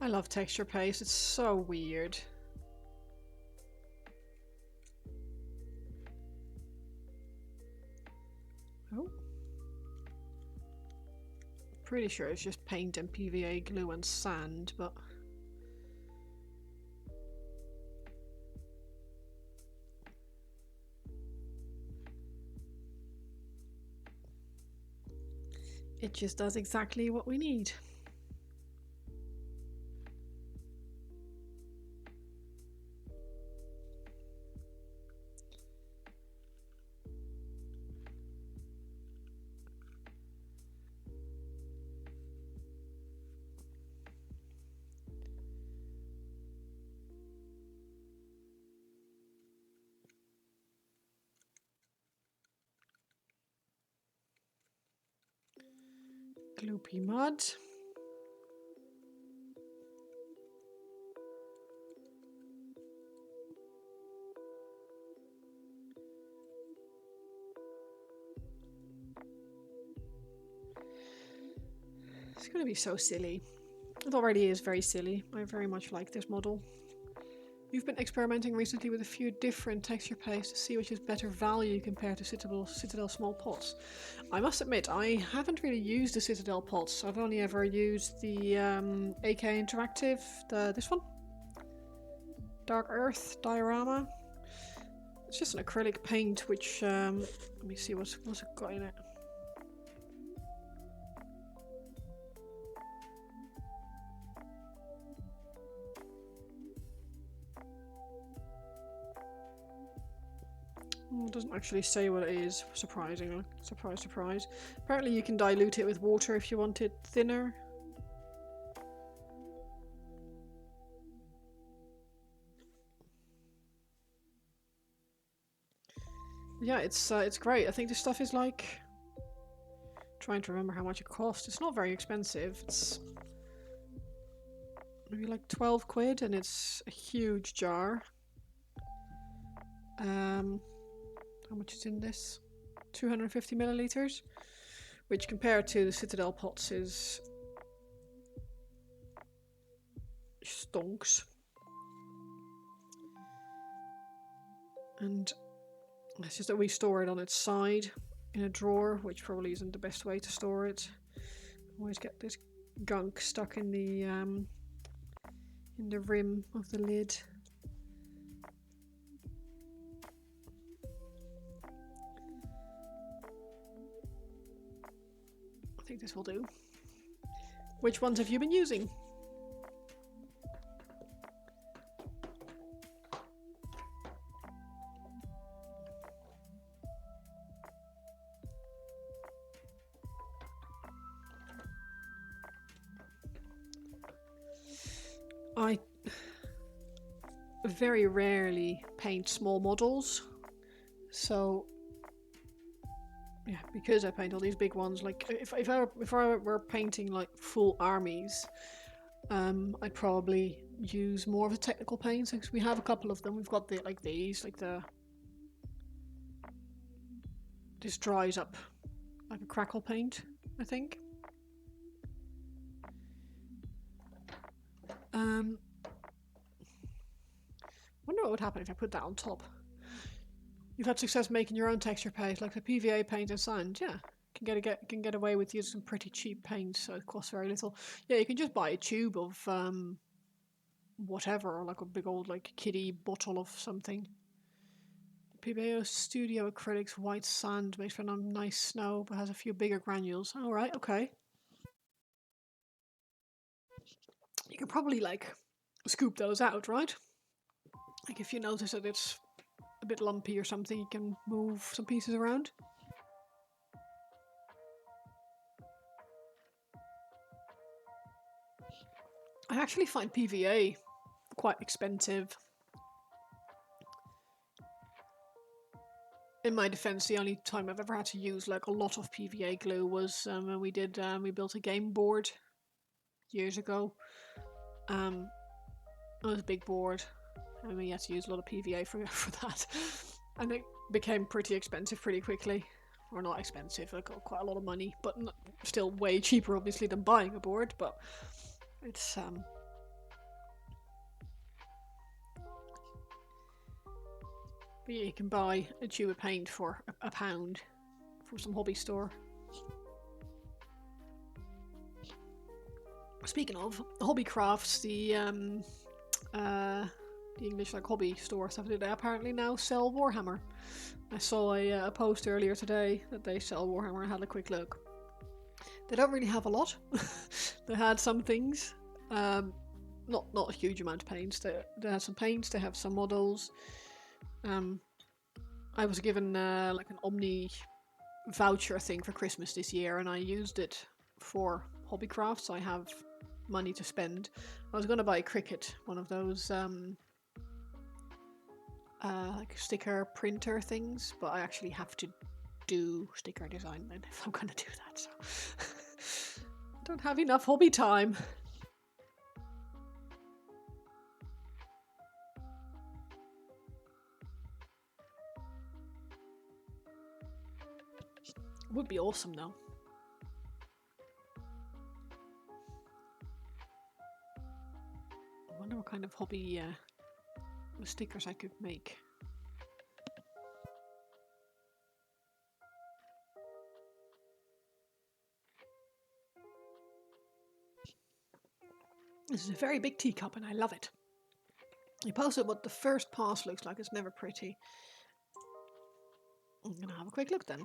I love texture paste, it's so weird. Oh. Pretty sure it's just paint and PVA glue and sand, but it just does exactly what we need. Gloopy mud. It's going to be so silly. It already is very silly. I very much like this model. We've been experimenting recently with a few different texture pastes to see which is better value compared to Citadel small pots. I must admit, I haven't really used the Citadel pots. I've only ever used the AK Interactive, this one. Dark Earth diorama. It's just an acrylic paint, which, let me see what's it got in it. It doesn't actually say what it is, surprisingly. Surprise, surprise. Apparently you can dilute it with water if you want it thinner. Yeah, it's great. I think this stuff is like, trying to remember how much it cost. It's not very expensive. It's maybe like 12 quid, and it's a huge jar. How much is in this? 250 milliliters, which compared to the Citadel pots is stonks. And it's just that we store it on its side in a drawer, which probably isn't the best way to store it. Always get this gunk stuck in the rim of the lid. I think this will do. Which ones have you been using? I very rarely paint small models, so yeah, because I paint all these big ones. Like if I were painting like full armies, I'd probably use more of the technical paints because we have a couple of them. We've got the like these, like this dries up like a crackle paint, I think. Wonder what would happen if I put that on top. You've had success making your own texture paint, like the PVA paint and sand. Yeah, can get away with using some pretty cheap paint, so it costs very little. Yeah, you can just buy a tube of whatever, or like a big old like kiddie bottle of something. PBO Studio Acrylics White Sand makes for a nice snow, but has a few bigger granules. All right, okay. You can probably like scoop those out, right? Like if you notice that it's a bit lumpy or something, you can move some pieces around. I actually find PVA quite expensive. In my defense, the only time I've ever had to use like a lot of PVA glue was when we built a game board years ago. It was a big board, and we had to use a lot of PVA for that, and it became pretty expensive pretty quickly. Or not expensive, I got quite a lot of money, but still way cheaper obviously than buying a board. But it's but yeah, you can buy a tube of paint for a pound from some hobby store. Speaking of hobby crafts, the English like hobby store stuff, they apparently now sell Warhammer. I saw a post earlier today that they sell Warhammer. I had a quick look. They don't really have a lot. They had some things, not a huge amount of paints. They had some paints. They have some models. I was given like an Omni voucher thing for Christmas this year, and I used it for hobbycraft, so I have money to spend. I was going to buy a Cricut, one of those like sticker printer things, but I actually have to do sticker design then if I'm going to do that. So I don't have enough hobby time. Would be awesome though. I wonder what kind of hobby stickers I could make. This is a very big teacup and I love it. You posted what the first pass looks like. It's never pretty. I'm gonna have a quick look then.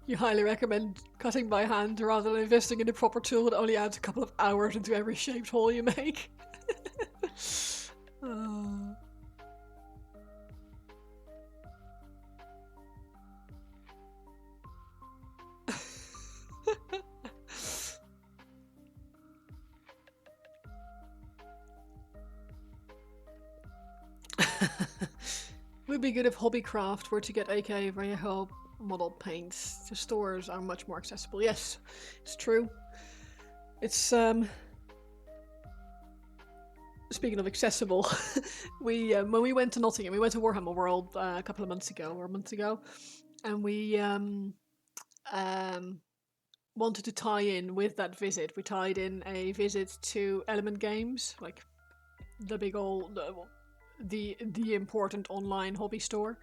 You highly recommend cutting by hand rather than investing in a proper tool that only adds a couple of hours into every shaped hole you make. Would be good if Hobbycraft were to get AK Vallejo model paints. The stores are much more accessible. Yes, it's true. It's Speaking of accessible, we when we went to Nottingham, we went to Warhammer World a couple of months ago or a month ago, and we wanted to tie in with that visit. We tied in a visit to Element Games, like the big old the important online hobby store.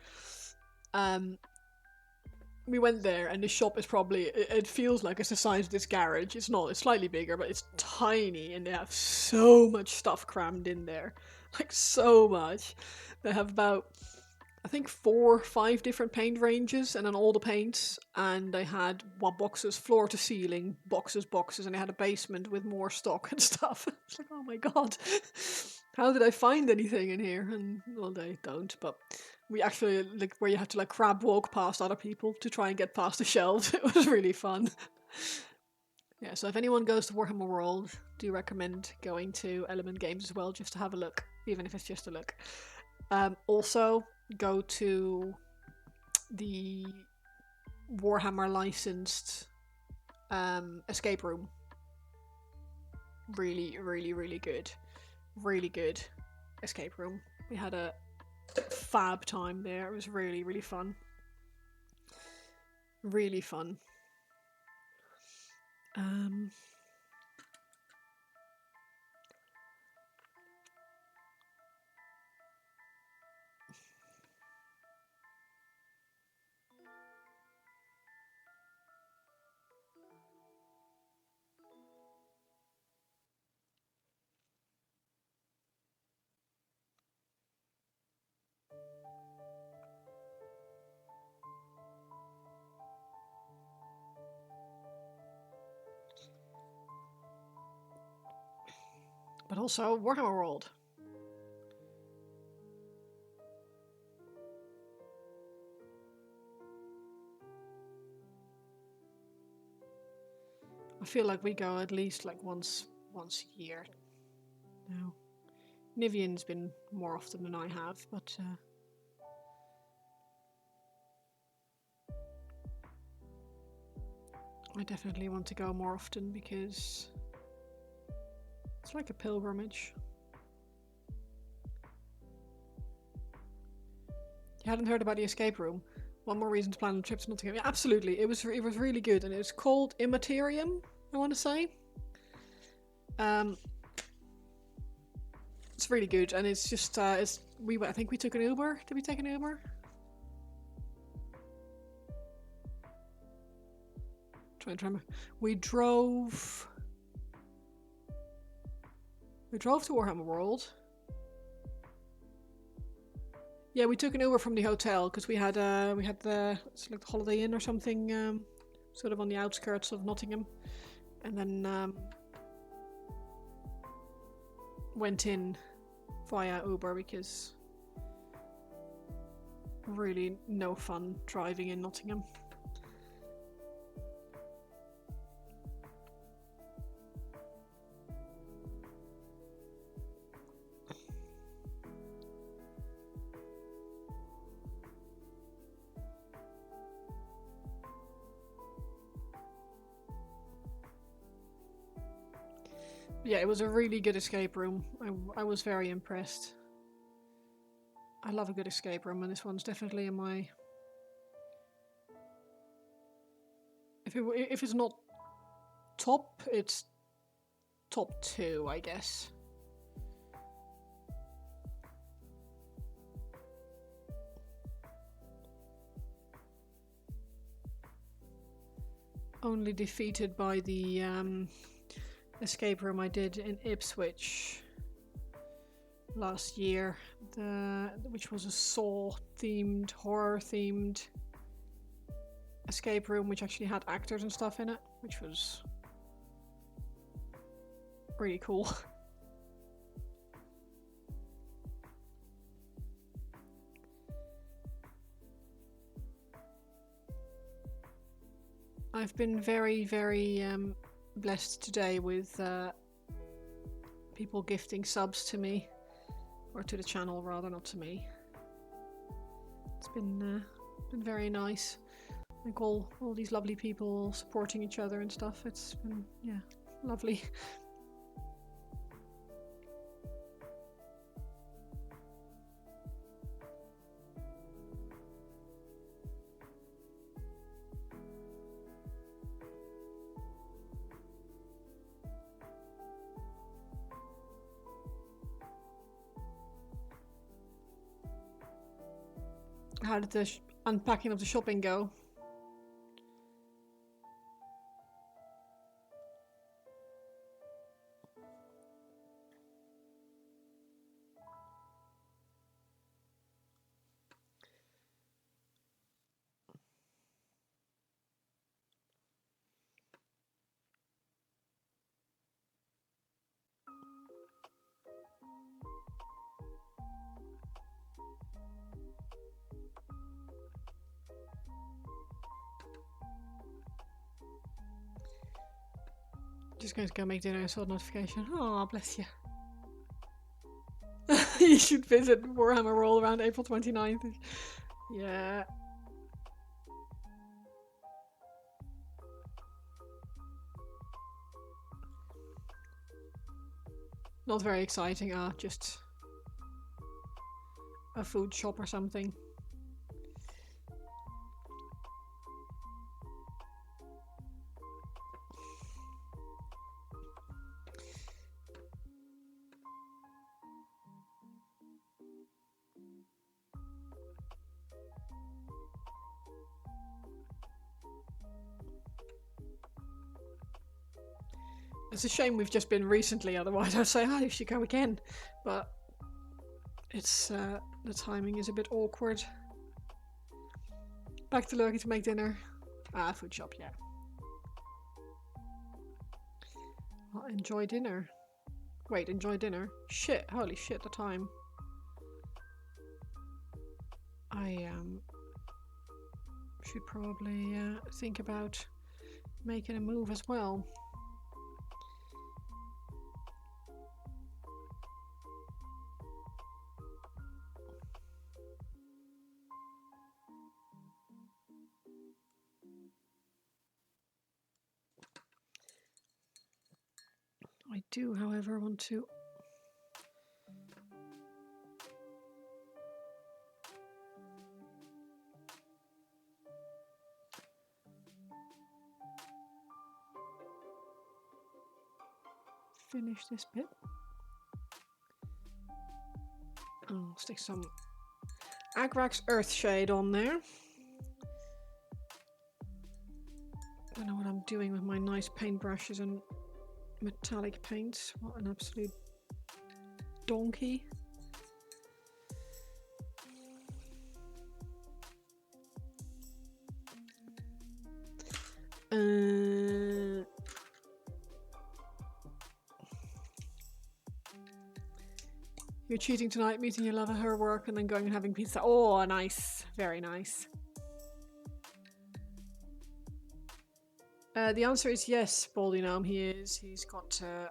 We went there, and the shop is probably, it feels like it's the size of this garage. It's not, it's slightly bigger, but it's tiny, and they have so much stuff crammed in there. Like, so much. They have about, I think, 4 or 5 different paint ranges, and then all the paints, and they had boxes, floor to ceiling, boxes, and they had a basement with more stock and stuff. It's like, oh my god, how did I find anything in here? And, well, they don't, but we actually, like, where you had to, like, crab walk past other people to try and get past the shelves. It was really fun. Yeah, so if anyone goes to Warhammer World, do recommend going to Element Games as well, just to have a look, even if it's just a look. Also, go to the Warhammer licensed escape room. Really, really, really good. Really good escape room. We had a fab time there. It was really, really fun. Really fun. But also Warhammer World. I feel like we go at least like once a year now. Nivian's been more often than I have, but I definitely want to go more often because it's like a pilgrimage. You hadn't heard about the escape room? One more reason to plan a trip to Nottingham. Yeah, absolutely, it was really good, and it's called Immaterium, I want to say. It's really good, and it's just I think we took an Uber. Did we take an Uber? Trying to remember. We drove to Warhammer World. Yeah, we took an Uber from the hotel because we had it's like the Holiday Inn or something, sort of on the outskirts of Nottingham, and then went in via Uber because really no fun driving in Nottingham. Yeah, it was a really good escape room. I was very impressed. I love a good escape room, and this one's definitely in my... If it's not top, it's top 2, I guess. Only defeated by the escape room I did in Ipswich last year, which was a Saw-themed, horror-themed escape room, which actually had actors and stuff in it, which was really cool. I've been very, very blessed today with people gifting subs to me, or to the channel rather, not to me. It's been very nice. Like all these lovely people supporting each other and stuff. It's been, yeah, lovely. How did the unpacking of the shopping go? Just going to go make dinner. I saw a notification. Oh, bless you. You should visit Warhammer Roll around April 29th. Yeah. Not very exciting. Just a food shop or something. It's a shame we've just been recently, otherwise I'd say, you should go again. But it's the timing is a bit awkward. Back to lurking to make dinner. Food shop, yeah. I'll enjoy dinner. Wait, enjoy dinner? Shit, holy shit, the time. I should probably think about making a move as well. I do, however, want to finish this bit. I'll stick some Agrax Earthshade on there. I don't know what I'm doing with my nice paintbrushes and metallic paints. What an absolute donkey. You're cheating tonight, meeting your lover, her work, and then going and having pizza. Oh, nice. Very nice. The answer is yes, Baldy Gnome, he is. He's got a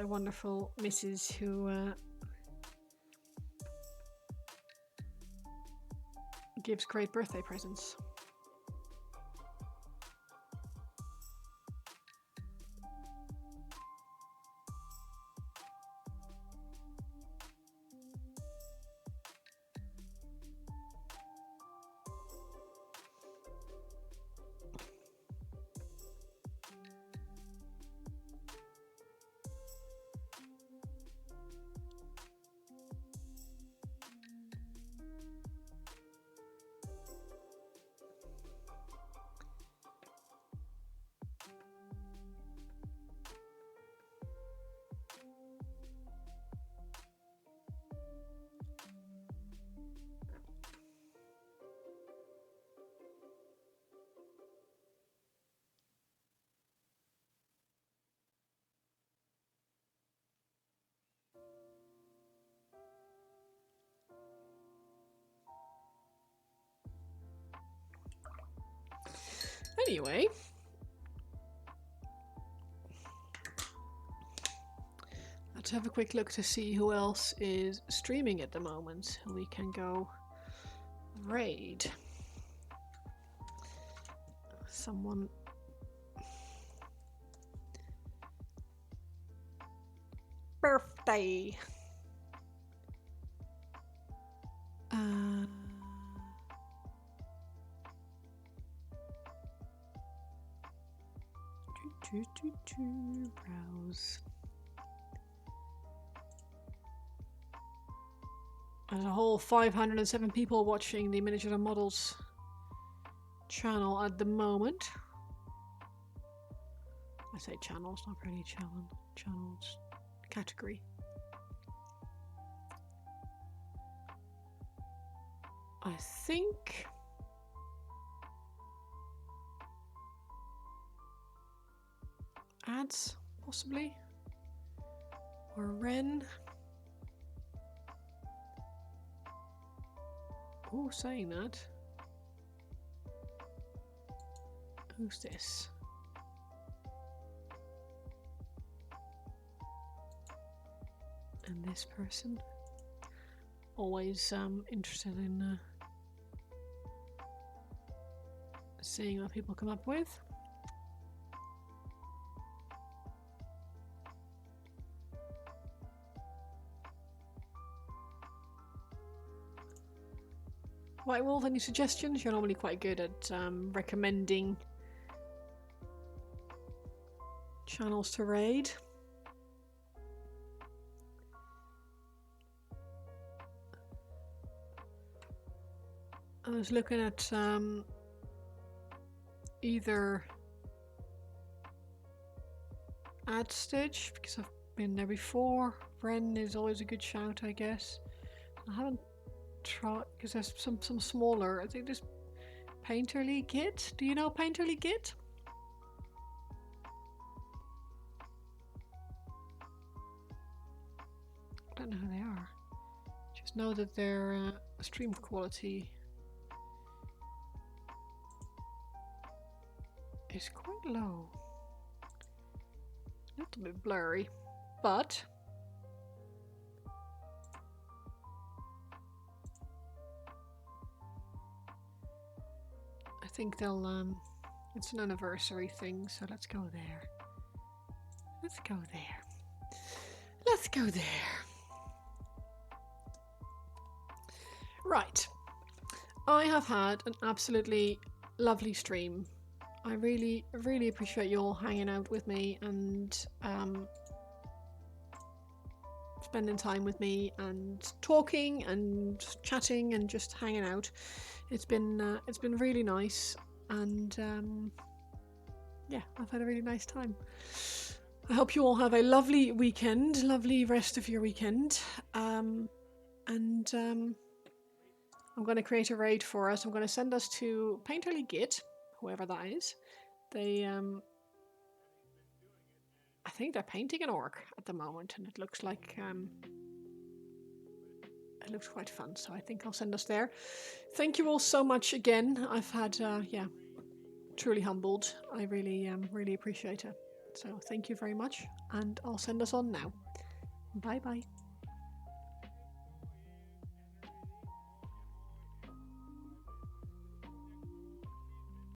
wonderful missus who gives great birthday presents. Anyway, let's to have a quick look to see who else is streaming at the moment. We can go raid. Someone. Birthday. Browse. There's a whole 507 people watching the Miniature Models channel at the moment. I say channel, it's not really a channel. Channels category. I think ads, possibly, or Ren. Oh, saying that. Who's this? And this person. Always interested in seeing what people come up with. White Wolf, any suggestions? You're normally quite good at recommending channels to raid. I was looking at either Ad Stitch, because I've been there before. Ren is always a good shout, I guess. I haven't tried, because there's some smaller. I think there's Painterly Git. Do you know Painterly Git? I don't know who they are. Just know that their stream quality is quite low. A little bit blurry, but I think they'll it's an anniversary thing, so let's go there. Let's go there. Let's go there. Right. I have had an absolutely lovely stream. I really appreciate you all hanging out with me and spending time with me and talking and chatting and just hanging out. It's been really nice, and yeah, I've had a really nice time. I hope you all have a lovely weekend, lovely rest of your weekend, and I'm going to create a raid for us. I'm going to send us to Painterly Git, whoever that is. They I think they're painting an orc at the moment, and it looks like it looks quite fun, so I think I'll send us there. Thank you all so much again. I've had yeah, truly humbled. I really appreciate it. So thank you very much, and I'll send us on now. Bye bye.